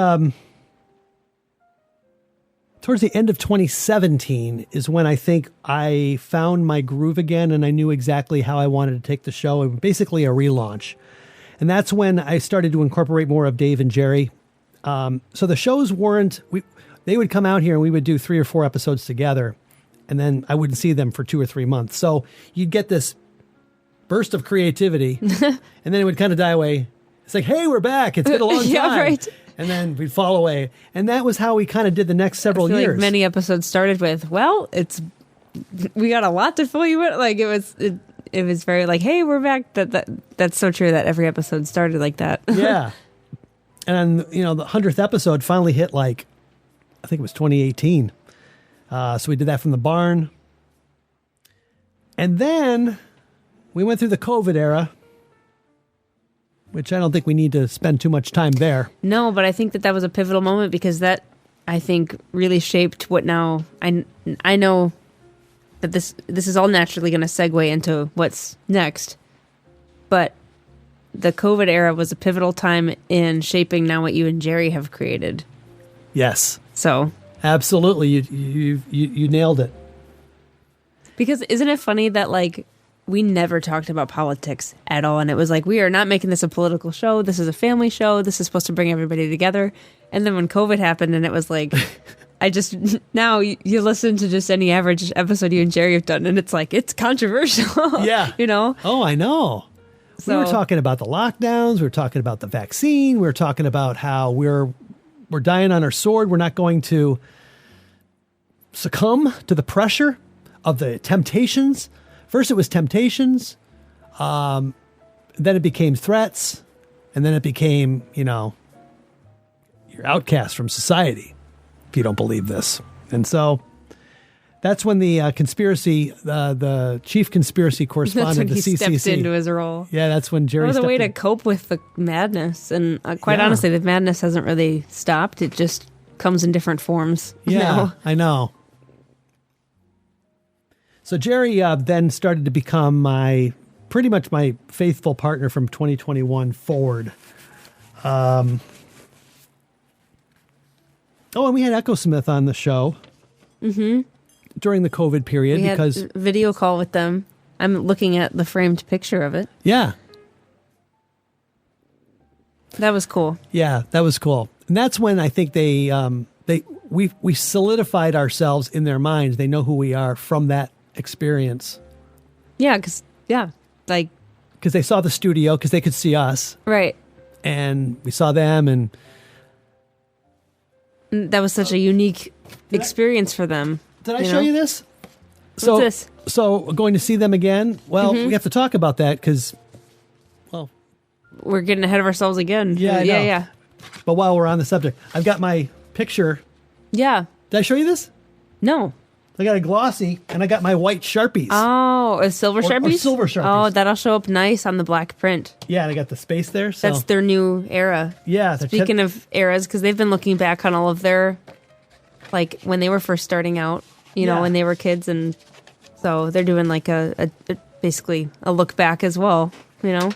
towards the end of 2017 is when I think I found my groove again and I knew exactly how I wanted to take the show. It was basically a relaunch. And that's when I started to incorporate more of Dave and Jerry. So the shows weren't... They would come out here and we would do 3 or 4 episodes together and then I wouldn't see them for 2 or 3 months. So you'd get this burst of creativity and then it would kind of die away. It's like, hey, we're back. It's been a long time. Yeah, right. And then we'd fall away. And that was how we kind of did the next several years. Like many episodes started with, well, we got a lot to fill you with. Like it was very like, hey, we're back. That's so true that every episode started like that. Yeah. And the 100th episode finally hit I think it was 2018. So we did that from the barn. And then we went through the COVID era, which I don't think we need to spend too much time there. No, but I think that was a pivotal moment because that, I think, really shaped what now... I know that this is all naturally going to segue into what's next, but the COVID era was a pivotal time in shaping now what you and Jerry have created. Yes. So absolutely, you nailed it. Because isn't it funny that we never talked about politics at all, and it was like we are not making this a political show. This is a family show. This is supposed to bring everybody together. And then when COVID happened, and it was like, now you listen to just any average episode you and Jerry have done, and it's like it's controversial. Yeah, Oh, I know. So, we were talking about the lockdowns. We were talking about the vaccine. We were talking about how we're dying on our sword. We're not going to succumb to the pressure of the temptations. First it was temptations. Then it became threats. And then it became, you're outcast from society if you don't believe this. And so that's when the the chief conspiracy correspondent, that's when the he CCC, stepped into his role. Yeah, that's when Jerry. It was a way in. to cope with the madness, and quite honestly, the madness hasn't really stopped. It just comes in different forms. Yeah, now. I know. So Jerry then started to become pretty much my faithful partner from 2021 forward. And we had Echo Smith on the show. Mm-hmm. During the COVID period, we because had a video call with them. I'm looking at the framed picture of it. Yeah. That was cool. Yeah, that was cool. And that's when I think we solidified ourselves in their minds. They know who we are from that experience. Yeah, because they saw the studio, because they could see us. Right. And we saw them, and that was such a unique experience for them. Did I show you this? What's this? So going to see them again? Well, we have to talk about that because, we're getting ahead of ourselves again. Yeah, I know. Yeah. But while we're on the subject, I've got my picture. Yeah. Did I show you this? No. I got a glossy, and I got my white Sharpies. Oh, a silver Sharpies? Or silver Sharpies. Oh, that'll show up nice on the black print. Yeah, and I got the space there. So. That's their new era. Yeah. Speaking of eras, because they've been looking back on all of their, like, when they were first starting out, you know, when they were kids. And so they're doing, like, a basically a look back as well, you know?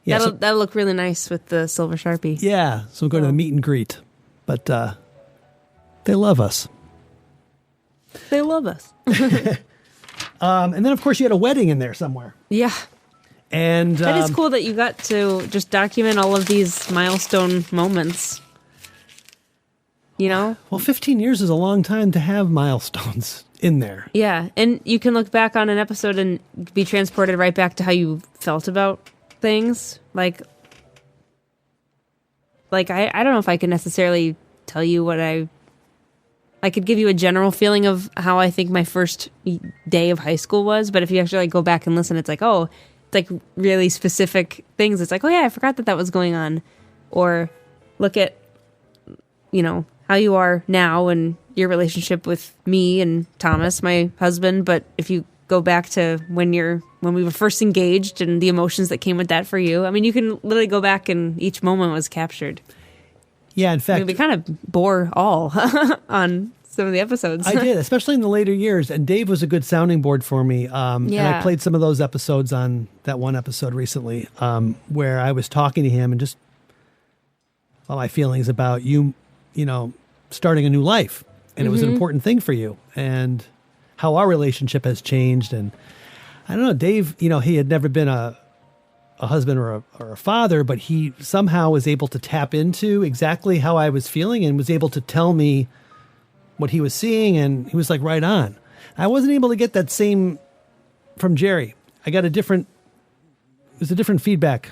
Yeah, that'll look really nice with the silver Sharpie. Yeah, so we'll go to the meet and greet. But they love us. They love us. And then, of course, you had a wedding in there somewhere. Yeah. And that is cool that you got to just document all of these milestone moments. You know? Well, 15 years is a long time to have milestones in there. Yeah, and you can look back on an episode and be transported right back to how you felt about things. Like I don't know if I can necessarily tell you what I could give you a general feeling of how I think my first day of high school was, but if you actually go back and listen, it's like, oh, it's like really specific things. It's like, oh yeah, I forgot that was going on. Or look at, you know, how you are now and your relationship with me and Thomas, my husband. But if you go back to when we were first engaged and the emotions that came with that for you, I mean, you can literally go back and each moment was captured. Yeah, in fact, I mean, we kind of bore all on some of the episodes. I did, especially in the later years. And Dave was a good sounding board for me. And I played some of those episodes on that one episode recently where I was talking to him and just all my feelings about you know, starting a new life. And it was an important thing for you. And how our relationship has changed. And I don't know, Dave, you know, he had never been a husband or a father, but he somehow was able to tap into exactly how I was feeling and was able to tell me what he was seeing, and he was like right on. I wasn't able to get that same from Jerry. I got it was a different feedback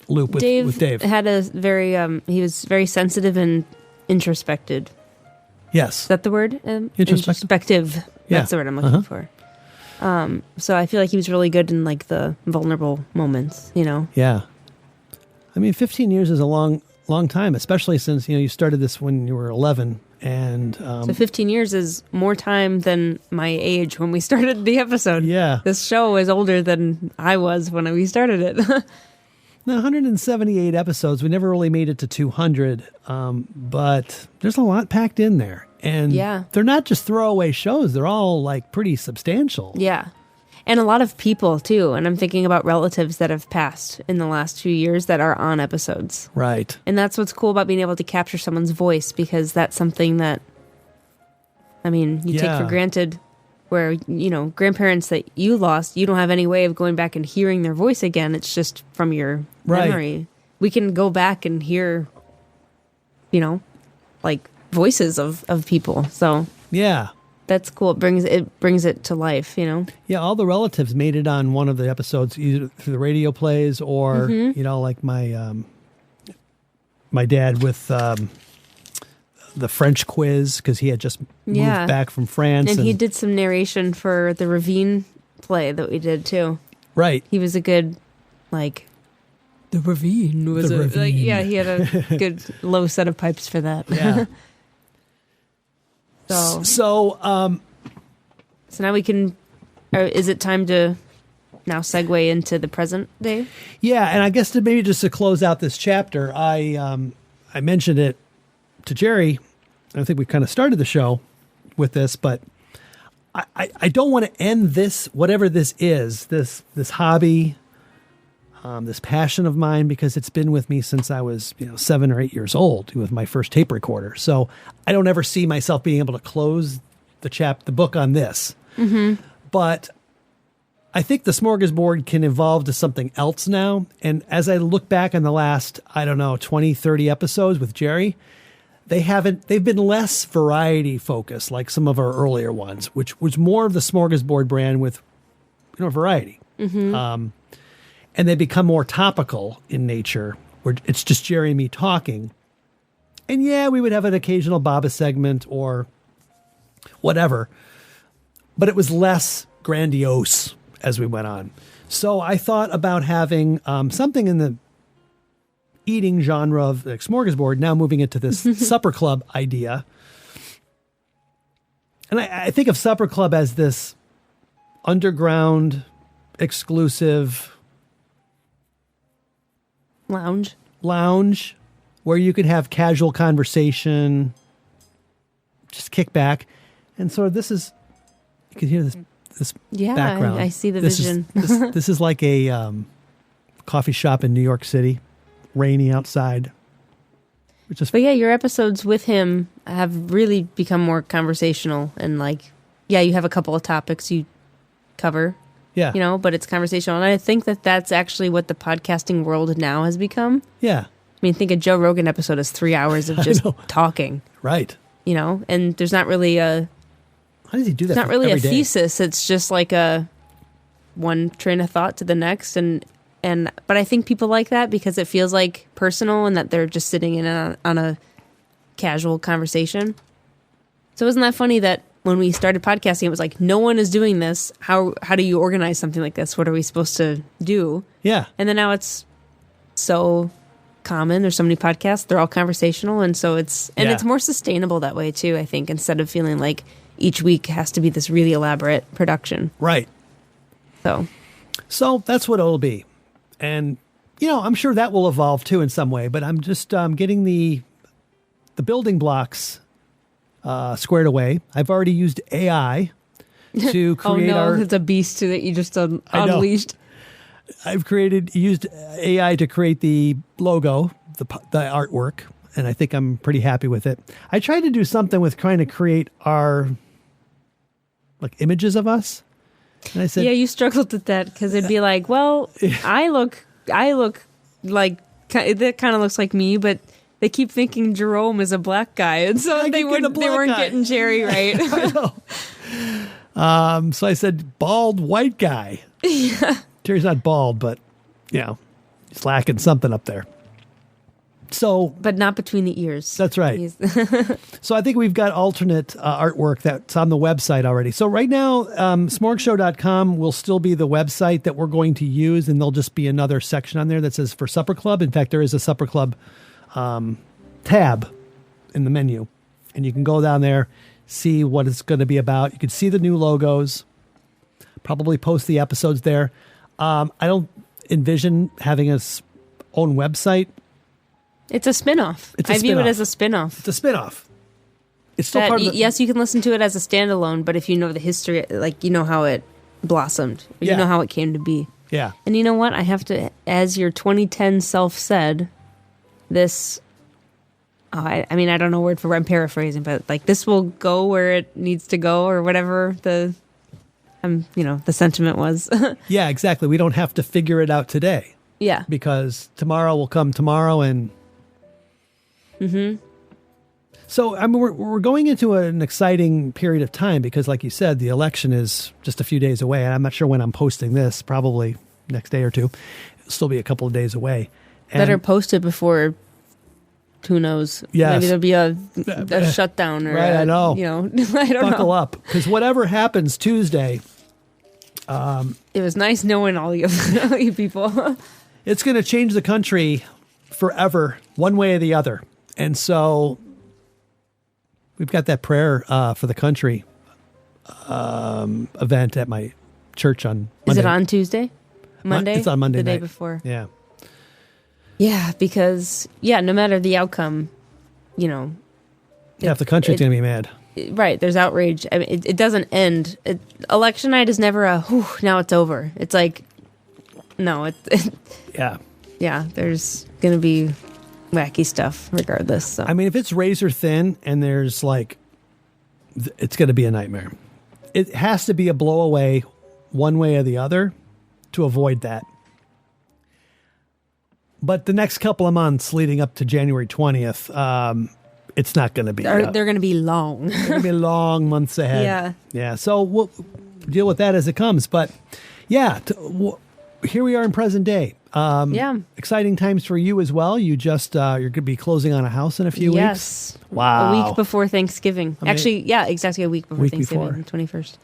loop with Dave. Had a very, he was very sensitive and introspective. Yes. Is that the word? Introspective. Yeah. That's the word I'm looking for. So I feel like he was really good in like the vulnerable moments, you know? Yeah. I mean, 15 years is a long time, especially since, you know, you started this when you were 11. And so 15 years is more time than my age when we started the episode. Yeah. This show is older than I was when we started it. Now, 178 episodes. We never really made it to 200, but there's a lot packed in there. And they're not just throwaway shows. They're all like pretty substantial. Yeah. And a lot of people too. And I'm thinking about relatives that have passed in the last 2 years that are on episodes. Right. And that's what's cool about being able to capture someone's voice, because that's something that, I mean, you take for granted, where, you know, grandparents that you lost, you don't have any way of going back and hearing their voice again. It's just from your memory. We can go back and hear, you know, like voices of people. So yeah, that's cool. It brings it to life, you know? Yeah, all the relatives made it on one of the episodes, either through the radio plays or, you know, like my my dad with the French quiz, because he had just moved back from France. And he did some narration for the Ravine play that we did, too. Right. He was a good, like... The Ravine was it? Like, yeah, he had a good low set of pipes for that. Yeah. So now we can, is it time to now segue into the present day? Yeah, and I guess maybe just to close out this chapter, I mentioned it to Jerry. I think we kind of started the show with this, but I don't want to end this, whatever this is, this hobby, this passion of mine, because it's been with me since I was 7 or 8 years old with my first tape recorder. So I don't ever see myself being able to close the book on this. Mm-hmm. But I think the Smorgasbord can evolve to something else now. And as I look back on the last, 20, 30 episodes with Jerry, they've been less variety focused like some of our earlier ones, which was more of the Smorgasbord brand with, variety. Mm-hmm. And they become more topical in nature, where it's just Jerry and me talking. And yeah, we would have an occasional Baba segment or whatever, but it was less grandiose as we went on. So I thought about having something in eating genre of like Smorgasbord, now moving into this supper club idea. And I think of supper club as this underground, exclusive Lounge. Where you could have casual conversation, just kick back. And so this is, you can hear this background. I see the vision. This is like a coffee shop in New York City, rainy outside. But yeah, your episodes with him have really become more conversational and like, yeah, you have a couple of topics you cover. Yeah. You know, but it's conversational. And I think that that's actually what the podcasting world now has become. Yeah. I mean, think a Joe Rogan episode is 3 hours of just talking. Right. You know, and there's not really How does he do that? It's not really a day? thesis. It's just like a one train of thought to the next. But I think people like that because it feels like personal and that they're just sitting in on a casual conversation. So isn't that funny that when we started podcasting, it was like, no one is doing this. How do you organize something like this? What are we supposed to do? Yeah. And then now it's so common. There's so many podcasts. They're all conversational. And so it's more sustainable that way too, I think, instead of feeling like each week has to be this really elaborate production. Right. So that's what it'll be. And, you know, I'm sure that will evolve too in some way, but I'm just getting the building blocks squared away. I've already used AI to create it's a beast that you just unleashed. I've used AI to create the logo, the artwork, and I think I'm pretty happy with it. I tried to do something with trying to create our like images of us. And I said, yeah, you struggled with that because it'd be like, well, I look like that kind of looks like me, but they keep thinking Jerome is a black guy, and so they weren't getting Jerry right. I know. So I said bald white guy. Yeah. Jerry's not bald, but he's lacking something up there. So, but not between the ears. That's right. So I think we've got alternate artwork that's on the website already. So right now, smorgshow.com will still be the website that we're going to use, and there'll just be another section on there that says for Supper Club. In fact, there is a Supper Club tab in the menu, and you can go down there, see what it's going to be about. You can see the new logos, probably post the episodes there. I don't envision having its own website. It's a spin-off. I view it as a spin-off. It's a spin-off. It's still part of the... Yes, you can listen to it as a standalone, but if you know the history, like you know how it blossomed. You know how it came to be. Yeah. And you know what? I have to, as your 2010 self said, this... I mean, I don't know word for word. I'm paraphrasing, but like this will go where it needs to go or whatever the sentiment was. Yeah, exactly. We don't have to figure it out today. Yeah. Because tomorrow will come tomorrow and... Mm-hmm. So, I mean, we're going into an exciting period of time because, like you said, the election is just a few days away. And I'm not sure when I'm posting this, probably next day or two. It'll still be a couple of days away. And better post it before, who knows? Yes. Maybe there'll be a shutdown or right, I know. I don't know. Buckle up. Because whatever happens Tuesday... it was nice knowing all you people. It's going to change the country forever, one way or the other. And so we've got that prayer for the country event at my church on Monday. Is it on Tuesday? Monday? It's on Monday the night. Day before. Yeah. Yeah, because, no matter the outcome, half the country's going to be mad. Right, there's outrage. I mean, it doesn't end. Election night is never now it's over. It's like, no. Yeah, there's going to be wacky stuff regardless. So. I mean, if it's razor thin and there's like, it's going to be a nightmare. It has to be a blow away one way or the other to avoid that. But the next couple of months leading up to January 20th, it's not going to be. They're going to be long. They're going to be long months ahead. Yeah. Yeah. So we'll deal with that as it comes. But yeah, here we are in present day. Exciting times for you as well. You just, you're going to be closing on a house in a few weeks. Yes. Wow. A week before Thanksgiving. Actually, exactly a week before Thanksgiving, the 21st.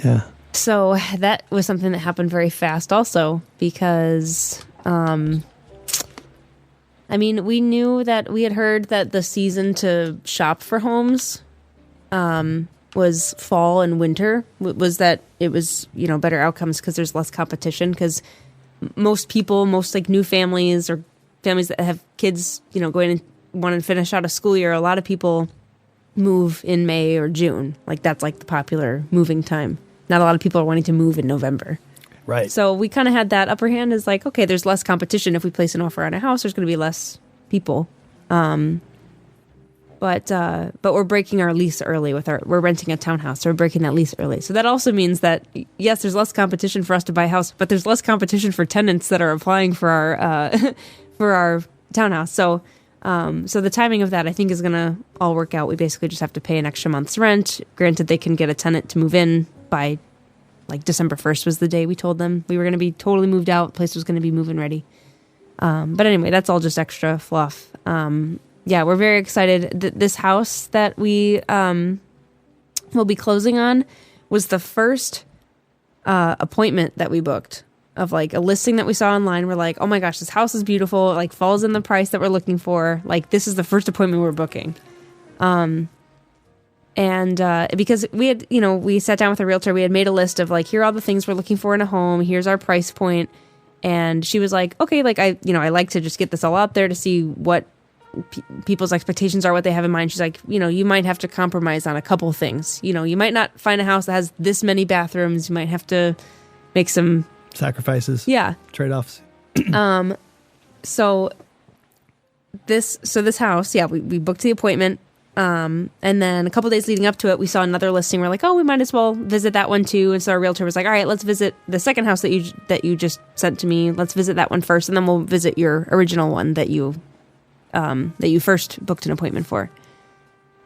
Yeah. So that was something that happened very fast also because, I mean, we knew that we had heard that the season to shop for homes was fall and winter. Was that it was, better outcomes because there's less competition, because most like new families or families that have kids, going and want to finish out a school year, a lot of people move in May or June. Like that's like the popular moving time. Not a lot of people are wanting to move in November. Right. So we kind of had that upper hand as like, okay, there's less competition. If we place an offer on a house, there's going to be less people. But we're breaking our lease early we're renting a townhouse, so we're breaking that lease early. So that also means that, yes, there's less competition for us to buy a house, but there's less competition for tenants that are applying for our, for our townhouse. So the timing of that, I think, is going to all work out. We basically just have to pay an extra month's rent. Granted, they can get a tenant to move in by like December 1st was the day we told them we were going to be totally moved out. The place was going to be move-in ready. But anyway, that's all just extra fluff. Yeah, we're very excited. This house that we will be closing on was the first appointment that we booked of like a listing that we saw online. We're like, oh my gosh, this house is beautiful. It like falls in the price that we're looking for. Like this is the first appointment we're booking. And because we had, we sat down with a realtor, we had made a list of like, here are all the things we're looking for in a home. Here's our price point. And she was like, okay, like I like to just get this all out there to see what people's expectations are, what they have in mind. She's like, you might have to compromise on a couple things. You might not find a house that has this many bathrooms. You might have to make some sacrifices. Yeah. Trade-offs. So this house, yeah, we booked the appointment. And then a couple days leading up to it, we saw another listing. We're like, oh, we might as well visit that one too. And so our realtor was like, all right, let's visit the second house that you just sent to me. Let's visit that one first, and then we'll visit your original one that you first booked an appointment for.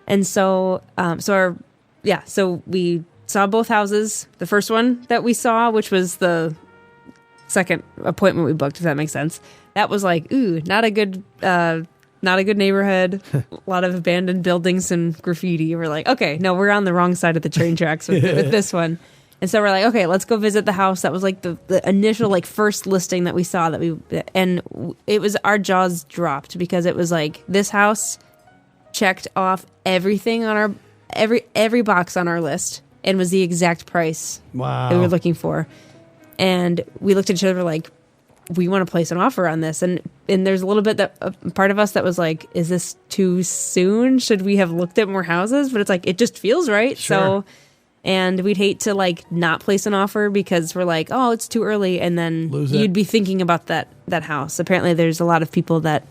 And so so we saw both houses. The first one that we saw, which was the second appointment we booked, if that makes sense. That was like, ooh, not a good neighborhood, a lot of abandoned buildings and graffiti. We're like, okay, no, we're on the wrong side of the train tracks with this one. And so we're like, okay, let's go visit the house. That was like the initial like first listing that we saw and it was, our jaws dropped because it was like, this house checked off everything on every box on our list and was the exact price that we were looking for. And we looked at each other like, we want to place an offer on this. And there's a little bit that part of us that was like, is this too soon? Should we have looked at more houses? But it's like, it just feels right. Sure. So, and we'd hate to like not place an offer because we're like, oh, it's too early. And then you'd be thinking about that house. Apparently there's a lot of people that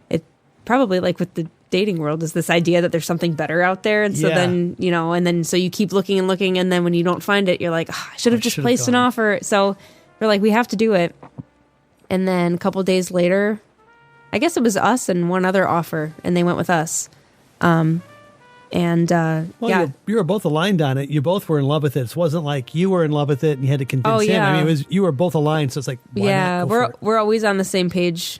it probably like with the dating world is this idea that there's something better out there. And so then, so you keep looking and looking. And then when you don't find it, you're like, oh, I should have just placed an offer. So we're like, we have to do it. And then a couple days later, I guess it was us and one other offer, and they went with us. You were both aligned on it. You both were in love with it. It wasn't like you were in love with it and you had to convince him. I mean, you were both aligned, so it's like, why not go for it? We're always on the same page.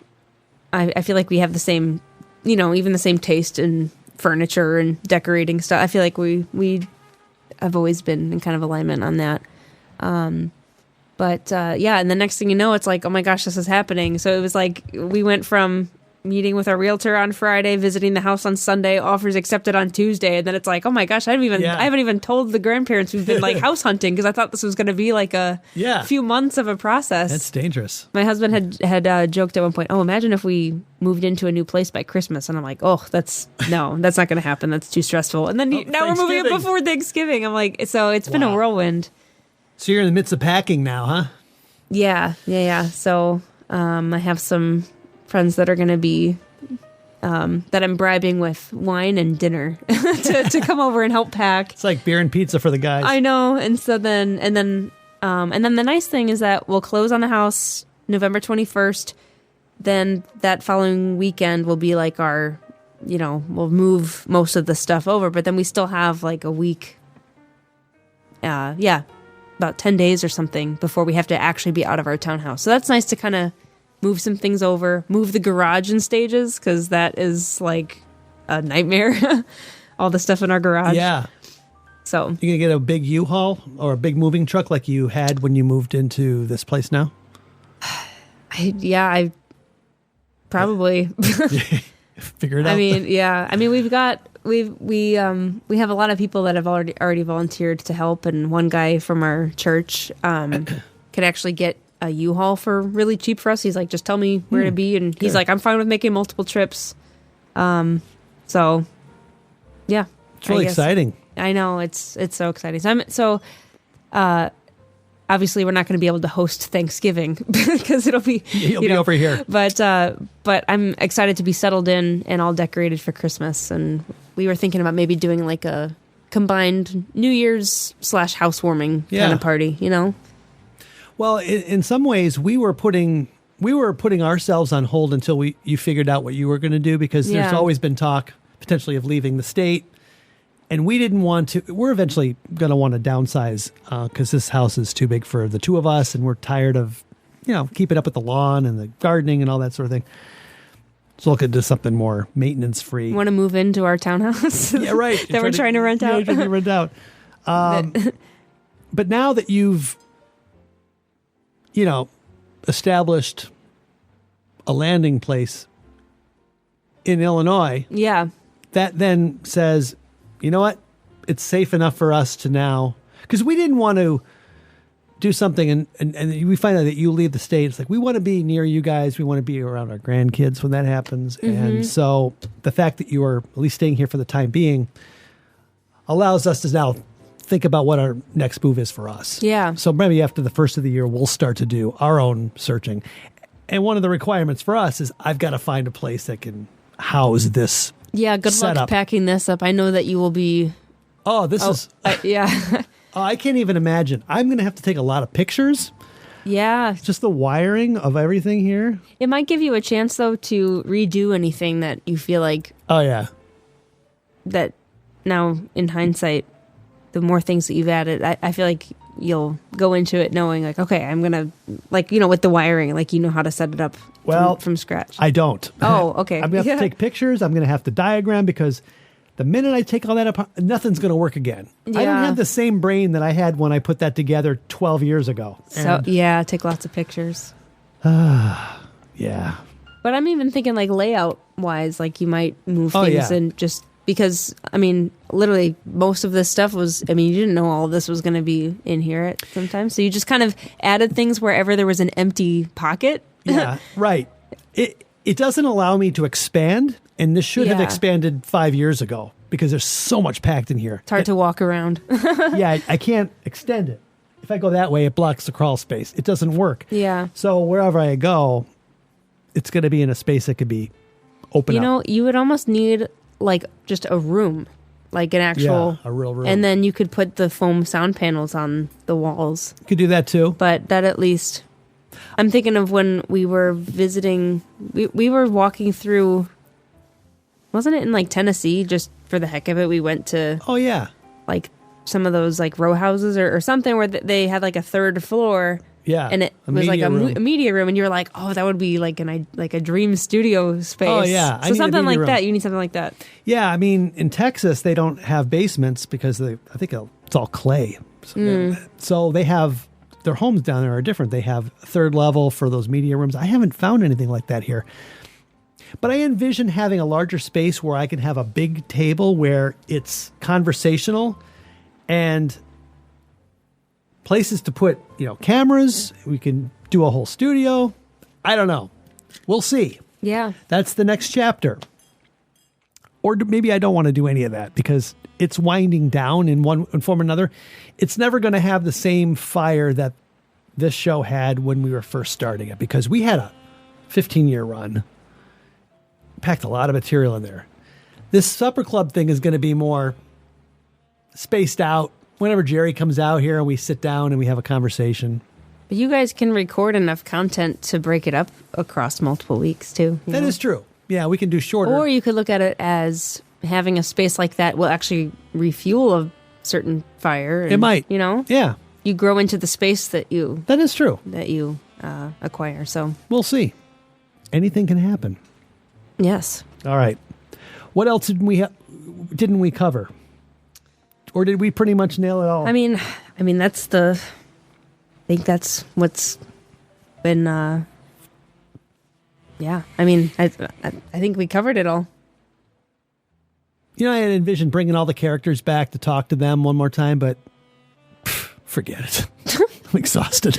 I feel like we have the same, even the same taste in furniture and decorating stuff. I feel like we have always been in kind of alignment on that. And the next thing you know, it's like, oh my gosh, this is happening. So it was like, we went from meeting with our realtor on Friday, visiting the house on Sunday, offers accepted on Tuesday. And then it's like, oh my gosh, I haven't even told the grandparents we've been like house hunting because I thought this was going to be like a few months of a process. That's dangerous. My husband had joked at one point, oh, imagine if we moved into a new place by Christmas. And I'm like, oh, that's not going to happen. That's too stressful. And then now we're moving it before Thanksgiving. I'm like, so it's been a whirlwind. So you're in the midst of packing now, huh? Yeah. So I have some friends that are going to be that I'm bribing with wine and dinner to come over and help pack. It's like beer and pizza for the guys. I know. And so then the nice thing is that we'll close on the house November 21st. Then that following weekend will be like our, we'll move most of the stuff over, but then we still have like a week. About 10 days or something before we have to actually be out of our townhouse. So that's nice to kind of move some things over, move the garage in stages, because that is like a nightmare. All the stuff in our garage. Yeah. So you're going to get a big U-Haul or a big moving truck like you had when you moved into this place now? I Probably. Figure it out. I mean, yeah. I mean, we have a lot of people that have already volunteered to help, and one guy from our church could actually get a U-Haul for really cheap for us. He's like, just tell me where to be, and he's like, I'm fine with making multiple trips. So, yeah, it's really exciting. I know it's so exciting. Obviously, we're not going to be able to host Thanksgiving because it'll be you'll be over here. But I'm excited to be settled in and all decorated for Christmas. And we were thinking about maybe doing like a combined New Year's / housewarming kind of party. You know. Well, in some ways, we were putting ourselves on hold until you figured out what you were going to do, because there's always been talk potentially of leaving the state. And we didn't want to. We're eventually going to want to downsize because this house is too big for the two of us, and we're tired of, keeping up with the lawn and the gardening and all that sort of thing. So look into something more maintenance free. Want to move into our townhouse? Yeah, right. that we're trying to rent out. Trying to rent out. But now that you've, established a landing place in Illinois, that then says, you know what? It's safe enough for us to now, because we didn't want to do something and we find out that you leave the state. It's like, we want to be near you guys. We want to be around our grandkids when that happens. Mm-hmm. And so the fact that you are at least staying here for the time being allows us to now think about what our next move is for us. Yeah. So maybe after the first of the year, we'll start to do our own searching. And one of the requirements for us is I've got to find a place that can house this. Yeah, good luck packing this up. I know that you will be... yeah. I can't even imagine. I'm going to have to take a lot of pictures. Yeah. Just the wiring of everything here. It might give you a chance, though, to redo anything that you feel like... Oh, yeah. That now, in hindsight, the more things that you've added, I feel like you'll go into it knowing, like, okay, I'm going to, like, with the wiring, like, how to set it up from scratch. I don't. Oh, okay. I'm going to have to take pictures. I'm going to have to diagram, because the minute I take all that apart, nothing's going to work again. Yeah. I don't have the same brain that I had when I put that together 12 years ago. So, take lots of pictures. Yeah. But I'm even thinking, like, layout-wise, like, you might move things and just... Because, literally, most of this stuff was, you didn't know all of this was going to be in here at some time. So you just kind of added things wherever there was an empty pocket. Yeah, right. It doesn't allow me to expand, and this should have expanded 5 years ago, because there's so much packed in here. It's hard to walk around. Yeah, I can't extend it. If I go that way, it blocks the crawl space. It doesn't work. Yeah. So wherever I go, it's going to be in a space that could be open up. You would almost need... like just a room, like an actual, a real room. And then you could put the foam sound panels on the walls. You could do that too. But that at least, I'm thinking of when we were visiting, we were walking through, wasn't it in like Tennessee, just for the heck of it? We went to, like some of those like row houses or something where they had like a third floor. Yeah, and it was like a media room, and you're like, oh, that would be like a dream studio space. Oh yeah, so something like that. You need something like that. Yeah, in Texas they don't have basements because I think it's all clay. So they have their homes down there are different. They have third level for those media rooms. I haven't found anything like that here. But I envision having a larger space where I can have a big table where it's conversational and places to put, cameras. We can do a whole studio. I don't know. We'll see. Yeah. That's the next chapter. Or maybe I don't want to do any of that because it's winding down in one form or another. It's never going to have the same fire that this show had when we were first starting it, because we had a 15-year run. Packed a lot of material in there. This supper club thing is going to be more spaced out. Whenever Jerry comes out here and we sit down and we have a conversation. But you guys can record enough content to break it up across multiple weeks, too. That is true. Yeah, we can do shorter. Or you could look at it as having a space like that will actually refuel a certain fire. And, it might. Yeah. You grow into the space that you... That is true. That you acquire, so... We'll see. Anything can happen. Yes. All right. What else didn't we cover? Or did we pretty much nail it all? I mean, I think that's what's been Yeah, I mean, I think we covered it all. You know, I had envisioned bringing all the characters back to talk to them one more time, but forget it. I'm exhausted.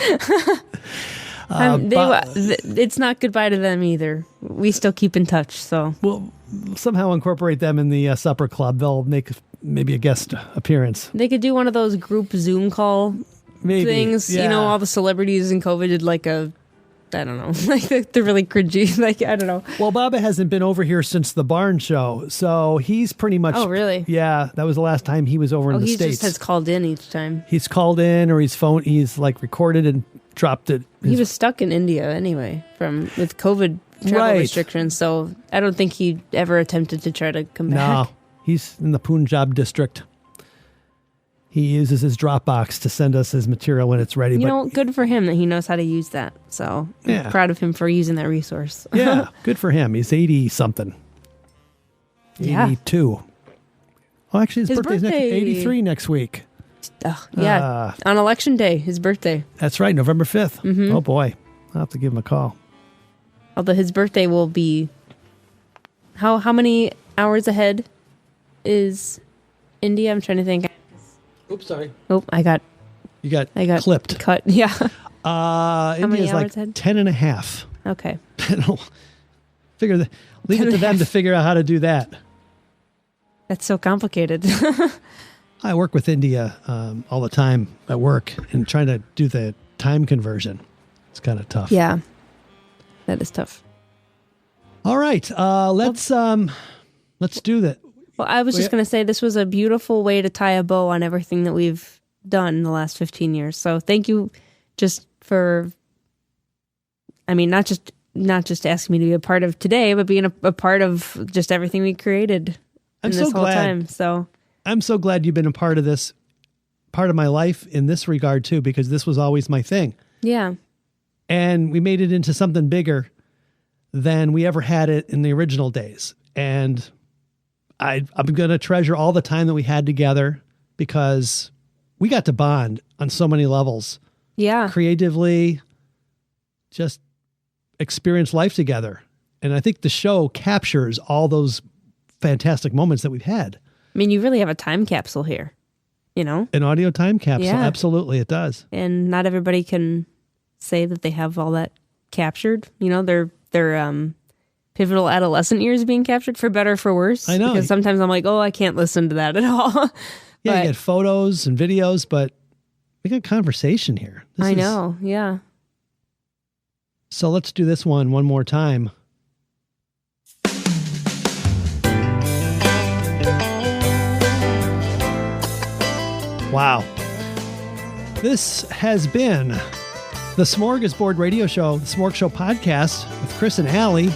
It's not goodbye to them either. We still keep in touch, so we'll somehow incorporate them in the supper club. They'll make maybe a guest appearance. They could do one of those group Zoom call things. Yeah. You know, all the celebrities in COVID did like a, I don't know, like they're really cringy. Like, I don't know. Well, Baba hasn't been over here since the Barn show, so he's pretty much. Oh, really? Yeah, that was the last time he was over in the States. He just has called in each time. He's called in, or he's like recorded and dropped it. He was stuck in India anyway with COVID travel restrictions, so I don't think he ever attempted to try to come back. No, he's in the Punjab district. He uses his Dropbox to send us his material when it's ready. You know, good for him that he knows how to use that. So I'm proud of him for using that resource. Yeah, good for him. He's 80-something. 82. Oh, actually, his birthday's 83 next week. Yeah, on Election Day, his birthday. That's right, November 5th. Mm-hmm. Oh, boy. I'll have to give him a call. Although his birthday will be... How many hours ahead is India? I'm trying to think. Oops, sorry. Oh, I got clipped. Cut, yeah. India's like 10 and a half. Okay. Leave it to them to figure out how to do that. That's so complicated. I work with India all the time at work and trying to do the time conversion. It's kind of tough. Yeah, that is tough. All right, let's do that. Well, I was just going to say this was a beautiful way to tie a bow on everything that we've done in the last 15 years. So thank you just for, I mean, not just asking me to be a part of today, but being a part of just everything we created in this whole time. So I'm so glad you've been a part of this, part of my life in this regard too, because this was always my thing. Yeah. And we made it into something bigger than we ever had it in the original days. And I'm going to treasure all the time that we had together because we got to bond on so many levels. Yeah. Creatively, just experience life together. And I think the show captures all those fantastic moments that we've had. I mean, you really have a time capsule here, you know? An audio time capsule. Yeah. Absolutely, it does. And not everybody can say that they have all that captured. You know, their pivotal adolescent years being captured, for better or for worse. I know. Because sometimes I'm like, oh, I can't listen to that at all. Yeah, you get photos and videos, but we got conversation here. I know, yeah. So let's do this one more time. Wow. This has been the Smorgasbord Radio Show, the Smorg Show podcast with Chris and Allie.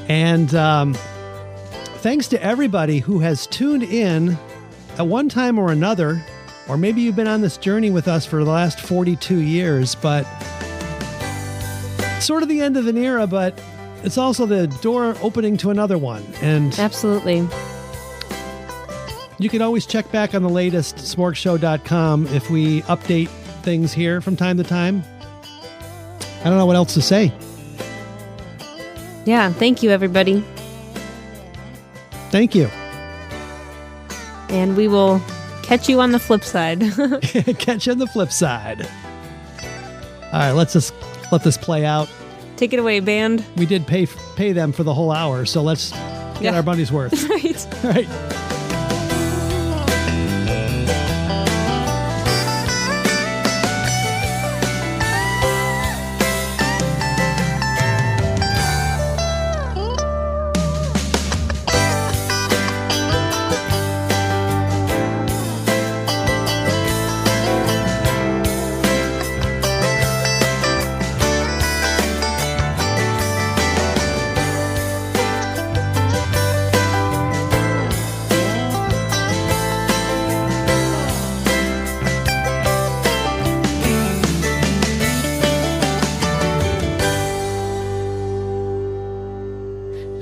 And thanks to everybody who has tuned in at one time or another, or maybe you've been on this journey with us for the last 42 years, but sort of the end of an era, but it's also the door opening to another one. And absolutely. You can always check back on the latest smorgshow.com if we update things here from time to time. I don't know what else to say. Yeah, thank you, everybody. Thank you. And we will catch you on the flip side. Catch you on the flip side. All right, let's just let this play out. Take it away, band. We did pay them for the whole hour, so let's get our money's worth. Right. All right.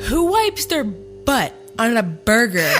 Who wipes their butt on a burger?